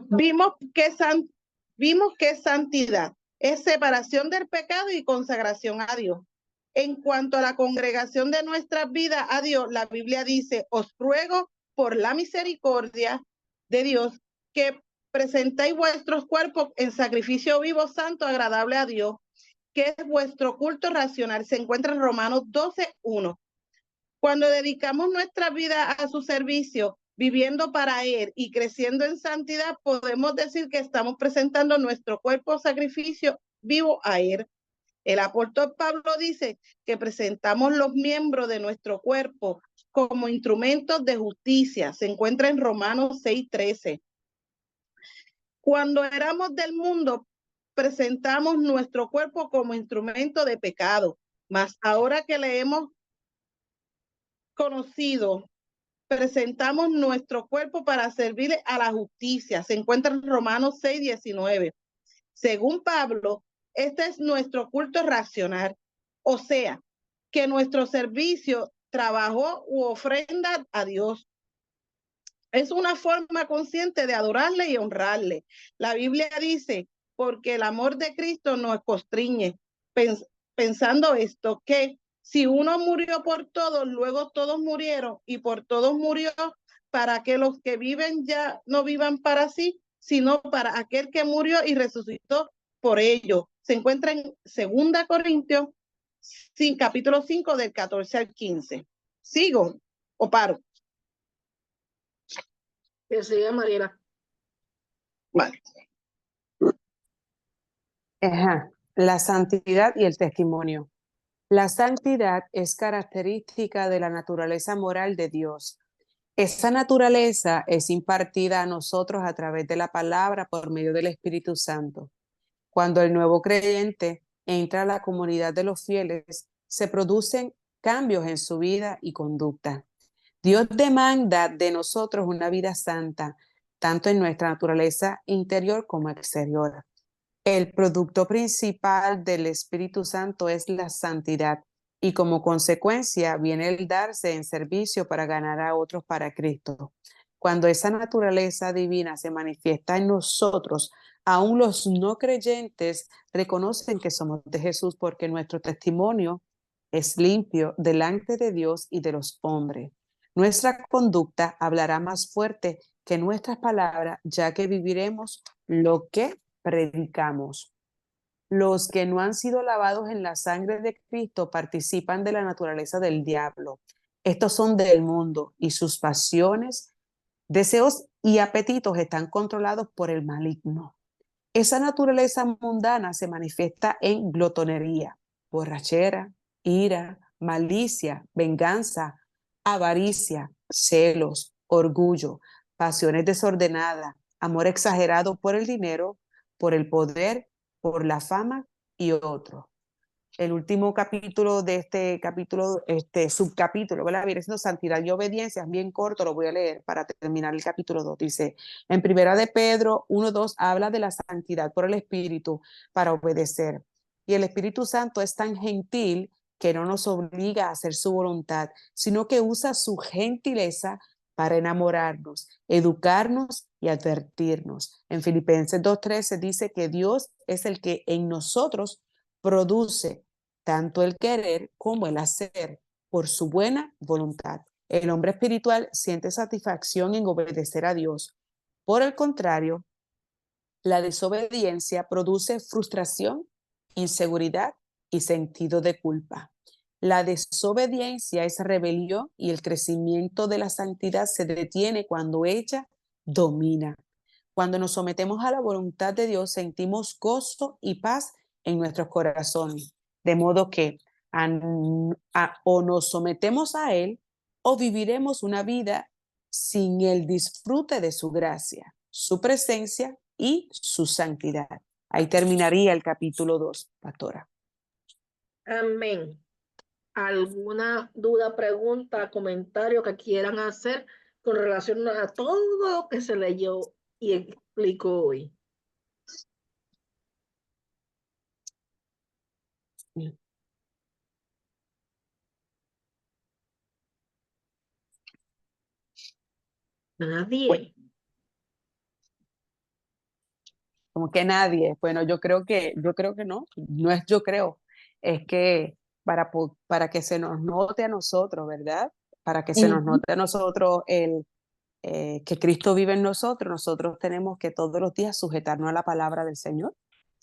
Vimos que santidad es separación del pecado y consagración a Dios. En cuanto a la congregación de nuestras vidas a Dios, la Biblia dice, os ruego por la misericordia de Dios que presentéis vuestros cuerpos en sacrificio vivo, santo, agradable a Dios, que es vuestro culto racional. Se encuentra en Romanos 12:1. Cuando dedicamos nuestra vida a su servicio, viviendo para Él y creciendo en santidad, podemos decir que estamos presentando nuestro cuerpo sacrificio vivo a Él. El apóstol Pablo dice que presentamos los miembros de nuestro cuerpo como instrumentos de justicia. Se encuentra en Romanos 6:13. Cuando éramos del mundo, presentamos nuestro cuerpo como instrumento de pecado. Mas ahora que le hemos conocido, presentamos nuestro cuerpo para servirle a la justicia. Se encuentra en Romanos 6:19. Según Pablo, este es nuestro culto racional, o sea, que nuestro servicio, trabajo u ofrenda a Dios es una forma consciente de adorarle y honrarle. La Biblia dice, porque el amor de Cristo nos constriñe, pensando esto, que si uno murió por todos, luego todos murieron y por todos murió, para que los que viven ya no vivan para sí, sino para aquel que murió y resucitó por ellos. Se encuentra en 2 Corintios, capítulo 5, del 14 al 15. ¿Sigo o paro? Que siga, Mariela. Vale. Ajá. La santidad y el testimonio. La santidad es característica de la naturaleza moral de Dios. Esa naturaleza es impartida a nosotros a través de la palabra por medio del Espíritu Santo. Cuando el nuevo creyente entra a la comunidad de los fieles, se producen cambios en su vida y conducta. Dios demanda de nosotros una vida santa, tanto en nuestra naturaleza interior como exterior. El producto principal del Espíritu Santo es la santidad y como consecuencia viene el darse en servicio para ganar a otros para Cristo. Cuando esa naturaleza divina se manifiesta en nosotros, aún los no creyentes reconocen que somos de Jesús porque nuestro testimonio es limpio delante de Dios y de los hombres. Nuestra conducta hablará más fuerte que nuestras palabras, ya que viviremos lo que predicamos. Los que no han sido lavados en la sangre de Cristo participan de la naturaleza del diablo. Estos son del mundo y sus pasiones, deseos y apetitos están controlados por el maligno. Esa naturaleza mundana se manifiesta en glotonería, borrachera, ira, malicia, venganza, avaricia, celos, orgullo, pasiones desordenadas, amor exagerado por el dinero, por el poder, por la fama y otros. El último capítulo de subcapítulo, ¿verdad? Viene siendo santidad y obediencia, es bien corto, lo voy a leer para terminar el capítulo 2. Dice, en Primera de Pedro 1:2 habla de la santidad por el Espíritu para obedecer. Y el Espíritu Santo es tan gentil que no nos obliga a hacer su voluntad, sino que usa su gentileza para enamorarnos, educarnos y advertirnos. En Filipenses 2:13 dice que Dios es el que en nosotros produce tanto el querer como el hacer por su buena voluntad. El hombre espiritual siente satisfacción en obedecer a Dios. Por el contrario, la desobediencia produce frustración, inseguridad y sentido de culpa. La desobediencia es rebelión y el crecimiento de la santidad se detiene cuando ella domina. Cuando nos sometemos a la voluntad de Dios, sentimos gozo y paz en nuestros corazones. De modo que o nos sometemos a Él o viviremos una vida sin el disfrute de su gracia, su presencia y su santidad. Ahí terminaría el capítulo 2, pastora. Amén. ¿Alguna duda, pregunta, comentario que quieran hacer con relación a todo lo que se leyó y explicó hoy? Nadie. Como que nadie. Bueno, yo creo que no es yo creo, es que para que se nos note a nosotros, ¿verdad? Para que se nos note a nosotros que Cristo vive en nosotros, nosotros tenemos que todos los días sujetarnos a la palabra del Señor,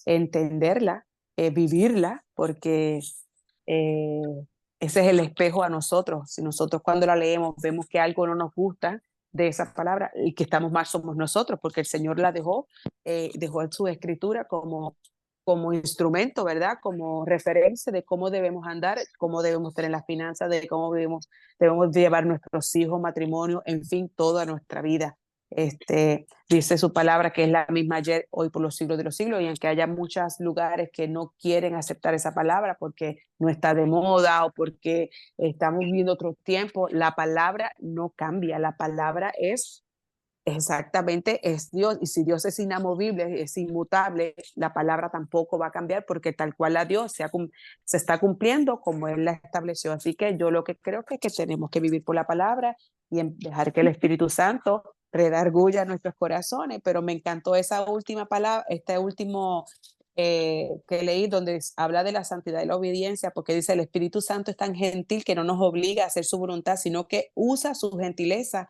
entenderla, vivirla, porque eh, ese es el espejo a nosotros. Si nosotros cuando la leemos vemos que algo no nos gusta de esa palabra y que estamos mal somos nosotros, porque el Señor la dejó en su escritura como instrumento, ¿verdad? Como referencia de cómo debemos andar, cómo debemos tener las finanzas, de cómo debemos llevar nuestros hijos, matrimonio, en fin, toda nuestra vida. Dice su palabra que es la misma ayer, hoy, por los siglos de los siglos, y aunque haya muchos lugares que no quieren aceptar esa palabra porque no está de moda o porque estamos viviendo otros tiempos, la palabra no cambia, la palabra es exactamente, es Dios, y si Dios es inamovible, es inmutable, la palabra tampoco va a cambiar porque tal cual la Dios se está cumpliendo como Él la estableció. Así que yo lo que creo que es que tenemos que vivir por la palabra y dejar que el Espíritu Santo redarguya nuestros corazones, pero me encantó esa última palabra, este último que leí donde habla de la santidad y la obediencia, porque dice el Espíritu Santo es tan gentil que no nos obliga a hacer su voluntad, sino que usa su gentileza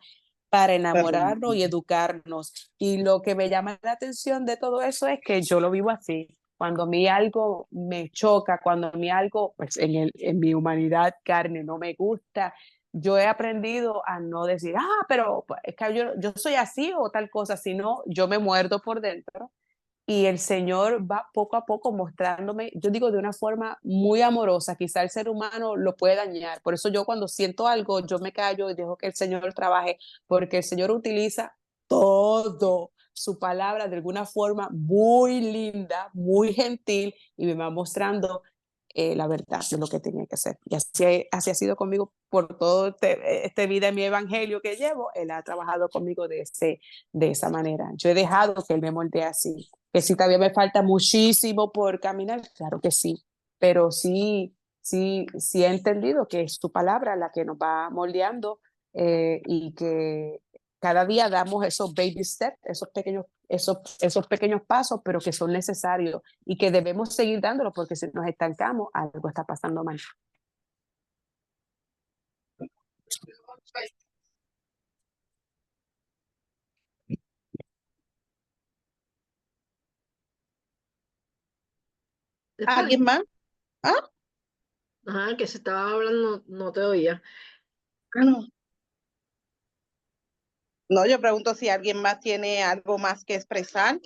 para enamorarnos y educarnos. Y lo que me llama la atención de todo eso es que yo lo vivo así. Cuando a mí algo me choca, cuando a mí algo, pues en mi humanidad carne no me gusta, yo he aprendido a no decir, pero pues, es que yo soy así o tal cosa, sino yo me muerdo por dentro y el Señor va poco a poco mostrándome, yo digo de una forma muy amorosa, quizá el ser humano lo puede dañar, por eso yo cuando siento algo, yo me callo y dejo que el Señor trabaje, porque el Señor utiliza todo su palabra de alguna forma muy linda, muy gentil, y me va mostrando la verdad de lo que tenía que hacer. Y así ha sido conmigo por todo este vida en mi evangelio que llevo. Él ha trabajado conmigo de esa manera. Yo he dejado que Él me moldee así. Que si todavía me falta muchísimo por caminar, claro que sí, pero sí he entendido que es su palabra la que nos va moldeando y que cada día damos esos baby steps, esos pequeños pasos, pero que son necesarios y que debemos seguir dándolos porque si nos estancamos, algo está pasando mal. ¿Alguien más? ¿Ah? Ajá, que se estaba hablando, no te oía. No. No, yo pregunto si alguien más tiene algo más que expresar.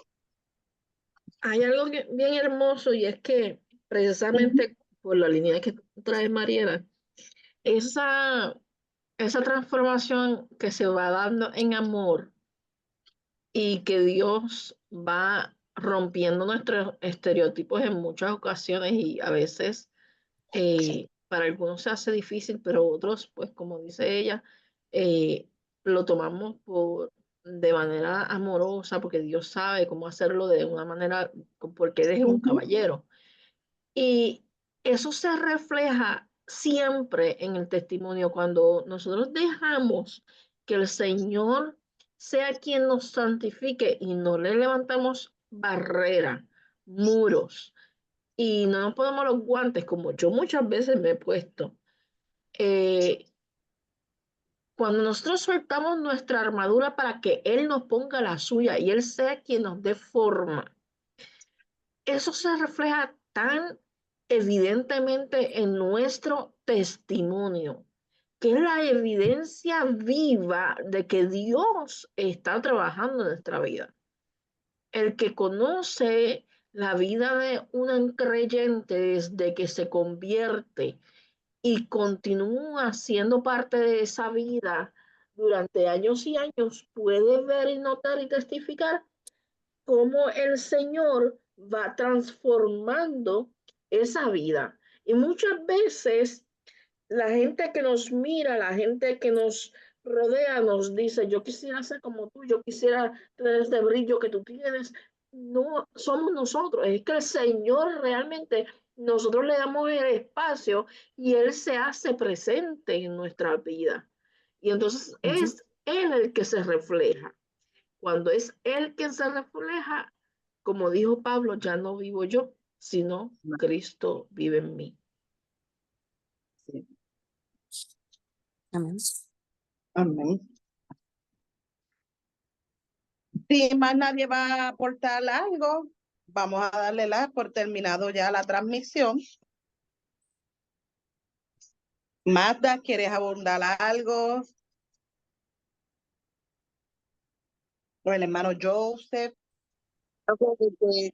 Hay algo bien hermoso y es que precisamente por la línea que trae Mariela, esa, esa transformación que se va dando en amor y que Dios va rompiendo nuestros estereotipos en muchas ocasiones y a veces para algunos se hace difícil, pero otros, pues como dice ella, lo tomamos de manera amorosa porque Dios sabe cómo hacerlo de una manera, porque Él es un caballero. Y eso se refleja siempre en el testimonio cuando nosotros dejamos que el Señor sea quien nos santifique y no le levantamos barrera, muros y no nos ponemos los guantes como yo muchas veces me he puesto. Cuando nosotros soltamos nuestra armadura para que Él nos ponga la suya y Él sea quien nos dé forma, eso se refleja tan evidentemente en nuestro testimonio, que es la evidencia viva de que Dios está trabajando en nuestra vida. El que conoce la vida de un creyente desde que se convierte y continúa siendo parte de esa vida durante años y años, puede ver y notar y testificar cómo el Señor va transformando esa vida. Y muchas veces la gente que nos mira, la gente que nos rodea, nos dice, yo quisiera ser como tú, yo quisiera tener este brillo que tú tienes. No somos nosotros, es que el Señor realmente, nosotros le damos el espacio y Él se hace presente en nuestra vida. Y entonces es Él el que se refleja. Cuando es Él quien se refleja, como dijo Pablo, ya no vivo yo, sino Cristo vive en mí. Sí. Amén. Amén. Si más nadie va a aportar algo, vamos a darle por terminado ya la transmisión. Magda, ¿quieres abundar algo? O el hermano Joseph. Yo creo que,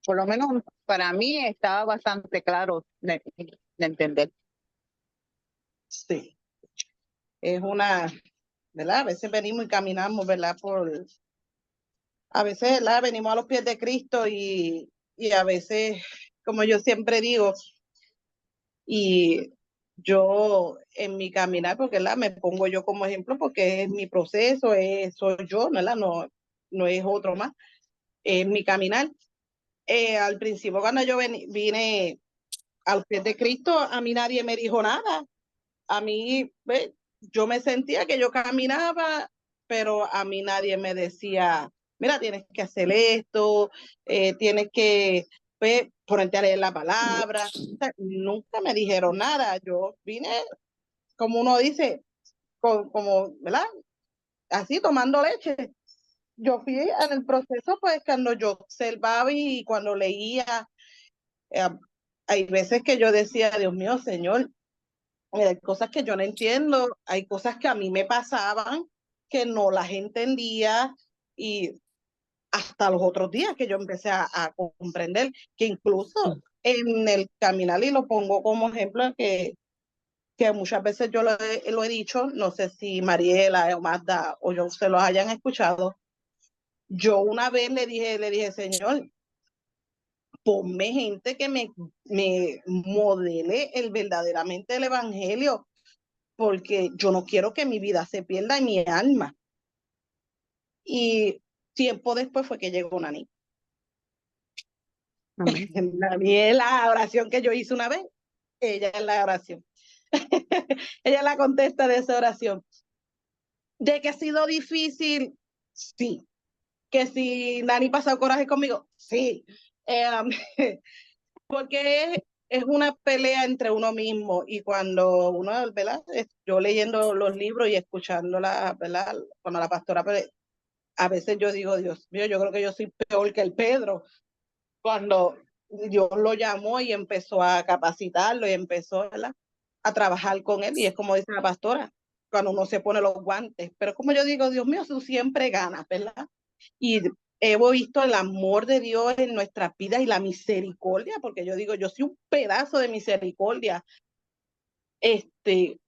por lo menos para mí estaba bastante claro de entender. Sí. Es una, ¿verdad? A veces venimos y caminamos, ¿verdad? A veces, ¿verdad? Venimos a los pies de Cristo y a veces, como yo siempre digo, y yo en mi caminar, porque ¿verdad? Me pongo yo como ejemplo, porque es mi proceso, soy yo, ¿verdad? No es otro más, es mi caminar. Al principio, cuando yo vine a los pies de Cristo, a mí nadie me dijo nada. A mí, yo me sentía que yo caminaba, pero a mí nadie me decía, mira, tienes que hacer esto, tienes que ponerte a leer la palabra. O sea, nunca me dijeron nada. Yo vine, como uno dice, como, ¿verdad? Así tomando leche. Yo fui en el proceso, pues, cuando yo observaba y cuando leía, eh, hay veces que yo decía, Dios mío, Señor, hay cosas que yo no entiendo, hay cosas que a mí me pasaban que no las entendía y hasta los otros días que yo empecé a comprender que incluso en el caminar, y lo pongo como ejemplo, que muchas veces yo lo he dicho, no sé si Mariela o Magda o yo se los hayan escuchado, yo una vez le dije, Señor, ponme gente que me modele verdaderamente el evangelio, porque yo no quiero que mi vida se pierda en mi alma. Y tiempo después fue que llegó Nani. Nani es la oración que yo hice una vez, ella es la oración. Ella es la contesta de esa oración. ¿De que ha sido difícil? Sí. ¿Que si Nani pasó coraje conmigo? Sí. Porque es una pelea entre uno mismo y cuando uno, ¿verdad? Yo leyendo los libros y escuchándola, ¿verdad? Cuando la pastora, a veces yo digo, Dios mío, yo creo que yo soy peor que el Pedro. Cuando Dios lo llamó y empezó a capacitarlo y empezó, ¿verdad? A trabajar con él y es como dice la pastora, cuando uno se pone los guantes. Pero como yo digo, Dios mío, tú siempre ganas, ¿verdad? Y hemos visto el amor de Dios en nuestras vidas y la misericordia, porque yo digo, yo soy un pedazo de misericordia,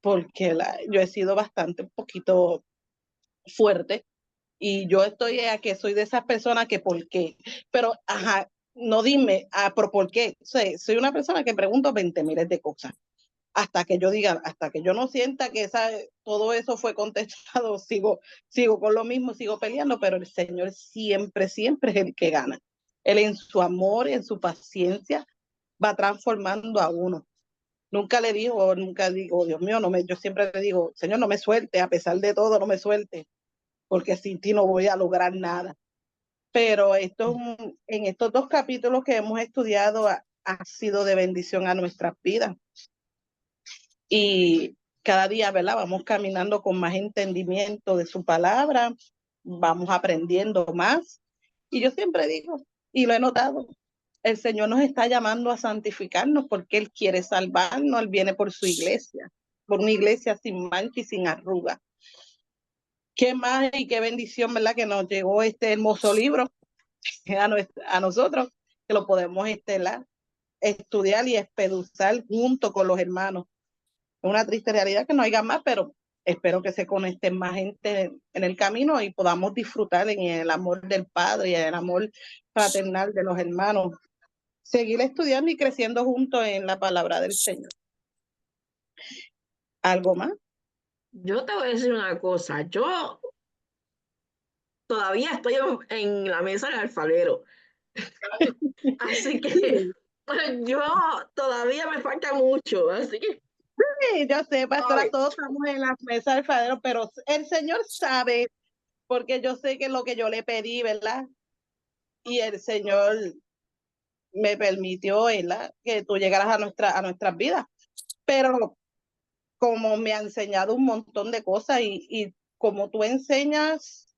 porque yo he sido bastante un poquito fuerte y yo estoy a que soy de esas personas que por qué, pero ajá, no dime, pero por qué, soy una persona que pregunto 20 miles de cosas hasta que yo diga, hasta que yo no sienta que todo eso fue contestado, sigo con lo mismo, sigo peleando, pero el Señor siempre, siempre es el que gana. Él en su amor, en su paciencia, va transformando a uno. Nunca digo, Dios mío, yo siempre le digo, Señor, no me suelte, a pesar de todo, no me suelte, porque sin ti no voy a lograr nada. Pero en estos 2 capítulos que hemos estudiado ha sido de bendición a nuestras vidas. Y cada día, ¿verdad? Vamos caminando con más entendimiento de su palabra, vamos aprendiendo más. Y yo siempre digo, y lo he notado, el Señor nos está llamando a santificarnos porque Él quiere salvarnos, Él viene por su iglesia, por una iglesia sin mancha y sin arruga. Qué más y qué bendición, ¿verdad? Que nos llegó este hermoso libro a nosotros, que lo podemos estudiar y espeduzar junto con los hermanos. Es una triste realidad que no haya más, pero espero que se conecten más gente en el camino y podamos disfrutar en el amor del Padre y en el amor fraternal de los hermanos. Seguir estudiando y creciendo juntos en la palabra del Señor. ¿Algo más? Yo te voy a decir una cosa, yo todavía estoy en la mesa del alfarero, así que yo todavía me falta mucho, así que Sí, yo sé, pastora, ay, todos estamos en la mesa del alfarero, pero el Señor sabe, porque yo sé que lo que yo le pedí, ¿verdad? Y el Señor me permitió, ¿verdad? Que tú llegaras a nuestras vidas. Pero como me ha enseñado un montón de cosas y como tú enseñas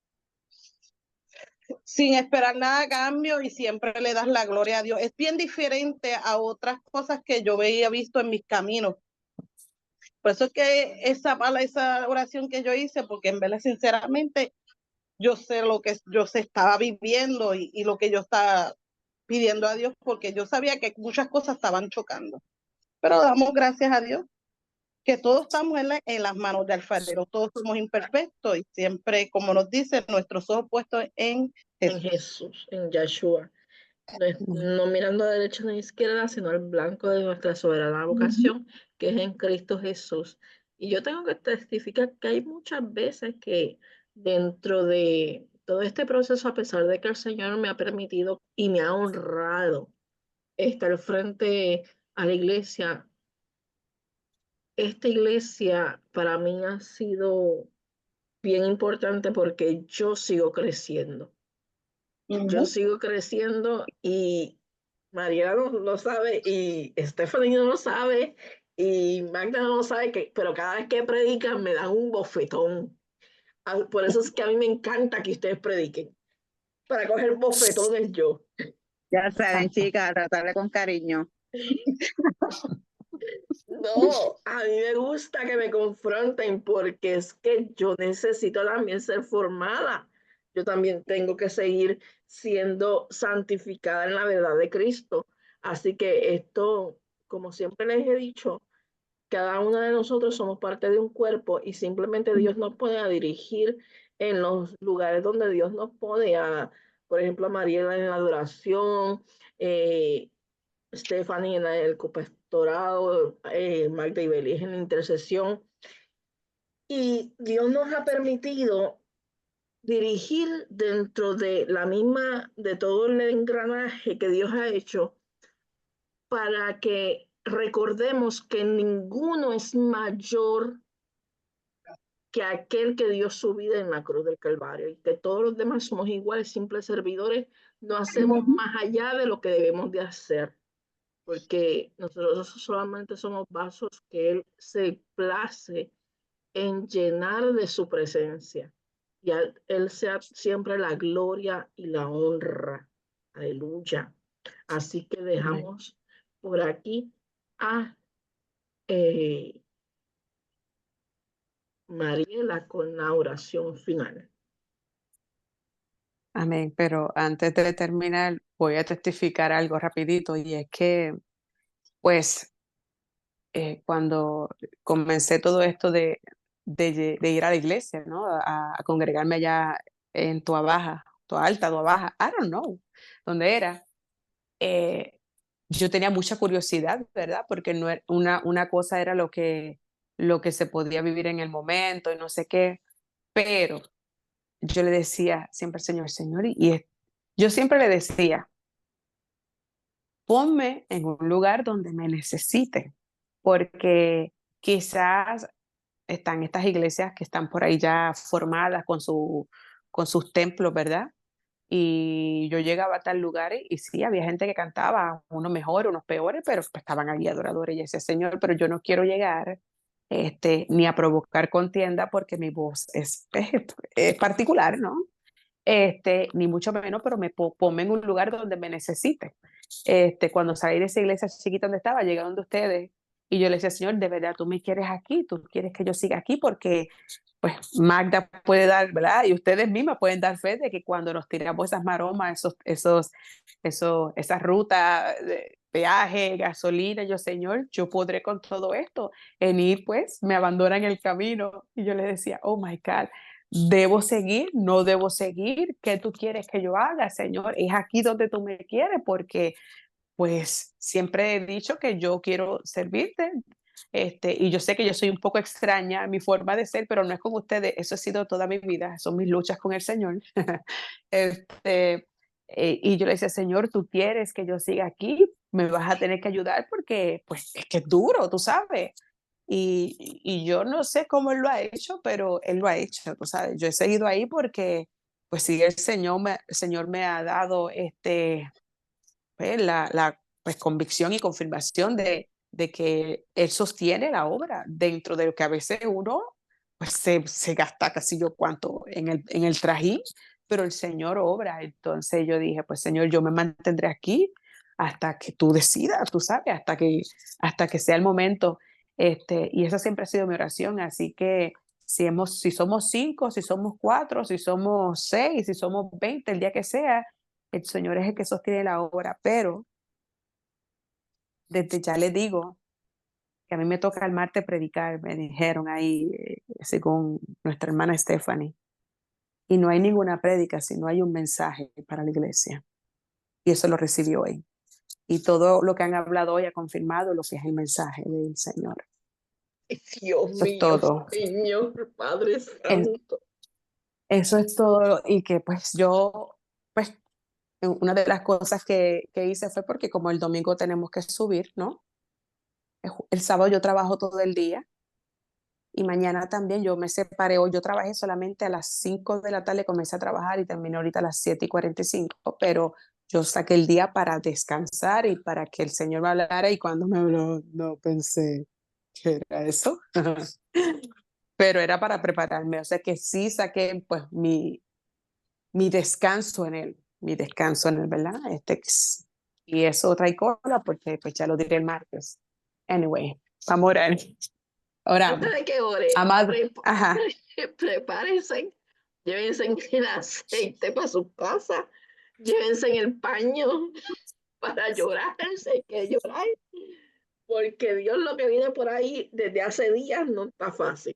sin esperar nada a cambio y siempre le das la gloria a Dios, es bien diferente a otras cosas que yo había visto en mis caminos. Por eso es que esa oración que yo hice, porque en verdad, sinceramente, yo sé lo que yo se estaba viviendo y lo que yo estaba pidiendo a Dios, porque yo sabía que muchas cosas estaban chocando. Pero damos gracias a Dios que todos estamos en las manos del alfarero, todos somos imperfectos y siempre, como nos dice, nuestros ojos puestos en en Jesús. Jesús, en Yahshua, no mirando a derecha ni a izquierda, sino al blanco de nuestra soberana vocación, que es en Cristo Jesús. Y yo tengo que testificar que hay muchas veces que dentro de todo este proceso, a pesar de que el Señor me ha permitido y me ha honrado estar frente a la iglesia, esta iglesia para mí ha sido bien importante porque yo sigo creciendo. Yo sigo creciendo y Mariela no lo sabe y Stephanie no lo sabe y Magda no lo sabe, pero cada vez que predican me dan un bofetón. Por eso es que a mí me encanta que ustedes prediquen, para coger bofetones yo. Ya saben, chicas, tratarle con cariño. No, a mí me gusta que me confronten porque es que yo necesito también ser formada. Yo también tengo que seguir siendo santificada en la verdad de Cristo. Así que esto, como siempre les he dicho, cada una de nosotros somos parte de un cuerpo y simplemente Dios nos pone a dirigir en los lugares donde Dios nos pone, por ejemplo, a Mariela en la adoración, Stephanie en el copastorado, Magda y Belis en la intercesión. Y Dios nos ha permitido dirigir dentro de la misma, de todo el engranaje que Dios ha hecho para que recordemos que ninguno es mayor que aquel que dio su vida en la cruz del Calvario y que todos los demás somos iguales, simples servidores, no hacemos más allá de lo que debemos de hacer, porque nosotros solamente somos vasos que Él se place en llenar de su presencia y a Él sea siempre la gloria y la honra. Aleluya. Así que dejamos por aquí a Mariela con la oración final. Amén. Pero antes de terminar, voy a testificar algo rapidito y es que, pues, cuando comencé todo esto de ir a la iglesia, ¿no? A congregarme allá en Toa Baja, Toa Alta, Toa Baja, I don't know, dónde era. Yo tenía mucha curiosidad, ¿verdad? Porque no era, una cosa era lo que se podía vivir en el momento y no sé qué, pero yo le decía siempre al Señor, Señor, yo siempre le decía, ponme en un lugar donde me necesite, porque quizás están estas iglesias que están por ahí ya formadas con sus templos, ¿verdad? Y yo llegaba a tal lugares y sí, había gente que cantaba, unos mejores, unos peores, pero pues, estaban allí adoradores y ese Señor, pero yo no quiero llegar ni a provocar contienda porque mi voz es particular, ¿no? Ni mucho menos, pero ponme en un lugar donde me necesite. Cuando salí de esa iglesia chiquita donde estaba, llegué donde ustedes y yo le decía, Señor, de verdad, tú me quieres aquí, tú quieres que yo siga aquí porque pues Magda puede dar, ¿verdad? Y ustedes mismas pueden dar fe de que cuando nos tiramos esas maromas, esas rutas de peaje, gasolina, yo, Señor, yo podré con todo esto. En ir, pues, me abandonan el camino. Y yo le decía, oh my God, ¿debo seguir? ¿No debo seguir? ¿Qué tú quieres que yo haga, Señor? Es aquí donde tú me quieres, porque pues siempre he dicho que yo quiero servirte. Y yo sé que yo soy un poco extraña en mi forma de ser, pero no es con ustedes, eso ha sido toda mi vida, son mis luchas con el Señor. Este, y yo le decía, Señor, tú quieres que yo siga aquí, me vas a tener que ayudar porque pues es que es duro, tú sabes. Y yo no sé cómo Él lo ha hecho, pero Él lo ha hecho, tú sabes. Yo he seguido ahí porque, pues sí, el Señor me ha dado pues, la pues, convicción y confirmación de que Él sostiene la obra dentro de lo que a veces uno pues, se gasta casi yo cuánto en el trajín, pero el Señor obra. Entonces yo dije, pues Señor, yo me mantendré aquí hasta que tú decidas, tú sabes, hasta que sea el momento. Y esa siempre ha sido mi oración. Así que si somos 5, si somos 4, si somos 6, si somos 20, el día que sea, el Señor es el que sostiene la obra, pero desde ya le digo que a mí me toca el martes predicar, me dijeron ahí, según nuestra hermana Stephanie, y no hay ninguna prédica, sino hay un mensaje para la iglesia. Y eso lo recibí hoy. Y todo lo que han hablado hoy ha confirmado lo que es el mensaje del Señor. Dios Eso es mío, todo. Señor, Padre Santo. Eso es todo. Y que pues pues una de las cosas que hice fue porque como el domingo tenemos que subir, ¿no? El sábado yo trabajo todo el día y mañana también yo me separé hoy. Yo trabajé solamente a las 5 de la tarde, comencé a trabajar y terminé ahorita a las 7:45, pero yo saqué el día para descansar y para que el Señor me hablara y cuando me habló no pensé que era eso, pero era para prepararme. O sea que sí saqué pues mi descanso en Él, ¿verdad? Y eso trae cola porque pues ya lo diré el martes. Anyway, vamos a orar. Oramos. Antes de que ore, Amado, ajá, prepárense, llévense el aceite para su casa, llévense el paño para llorar, si hay que llorar, porque Dios lo que viene por ahí desde hace días no está fácil.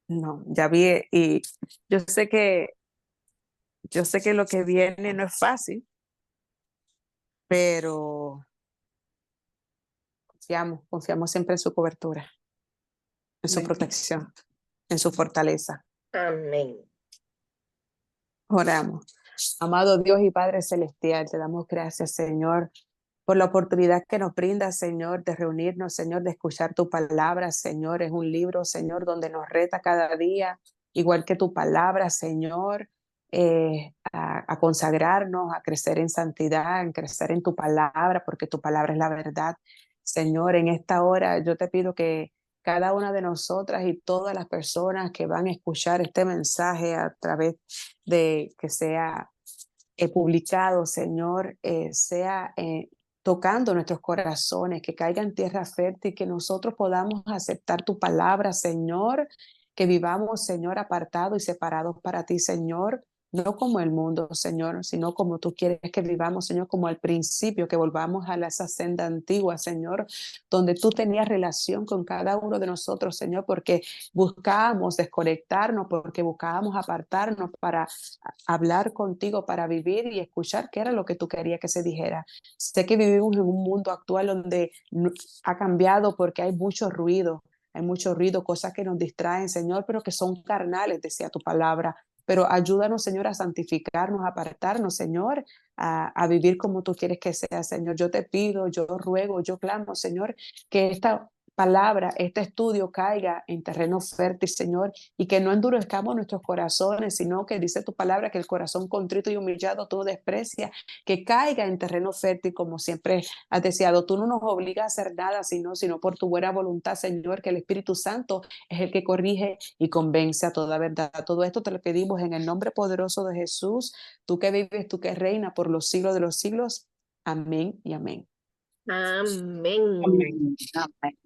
no, ya vi, y yo sé que, yo sé que lo que viene no es fácil, pero confiamos siempre en su cobertura, en su protección, en su fortaleza. Amén. Oramos. Amado Dios y Padre Celestial, te damos gracias, Señor, por la oportunidad que nos brinda, Señor, de reunirnos, Señor, de escuchar tu palabra, Señor. Es un libro, Señor, donde nos reta cada día, igual que tu palabra, Señor, a consagrarnos, a crecer en santidad, a crecer en tu palabra, porque tu palabra es la verdad. Señor, en esta hora yo te pido que cada una de nosotras y todas las personas que van a escuchar este mensaje a través de que sea publicado, Señor, sea tocando nuestros corazones, que caiga en tierra fértil, que nosotros podamos aceptar tu palabra, Señor, que vivamos, Señor, apartados y separados para ti, Señor, no como el mundo, Señor, sino como tú quieres que vivamos, Señor, como al principio, que volvamos a esa senda antigua, Señor, donde tú tenías relación con cada uno de nosotros, Señor, porque buscábamos desconectarnos, porque buscábamos apartarnos para hablar contigo, para vivir y escuchar qué era lo que tú querías que se dijera. Sé que vivimos en un mundo actual donde ha cambiado porque hay mucho ruido, cosas que nos distraen, Señor, pero que son carnales, decía tu palabra. Pero ayúdanos, Señor, a santificarnos, a apartarnos, Señor, a vivir como tú quieres que sea, Señor. Yo te pido, yo ruego, yo clamo, Señor, que esta palabra, este estudio caiga en terreno fértil, Señor, y que no endurezcamos nuestros corazones, sino que dice tu palabra que el corazón contrito y humillado todo desprecia, que caiga en terreno fértil como siempre has deseado. Tú no nos obligas a hacer nada, sino por tu buena voluntad, Señor, que el Espíritu Santo es el que corrige y convence a toda verdad. Todo esto te lo pedimos en el nombre poderoso de Jesús, tú que vives, tú que reinas por los siglos de los siglos. Amén y amén. Amén. Amén. Amén.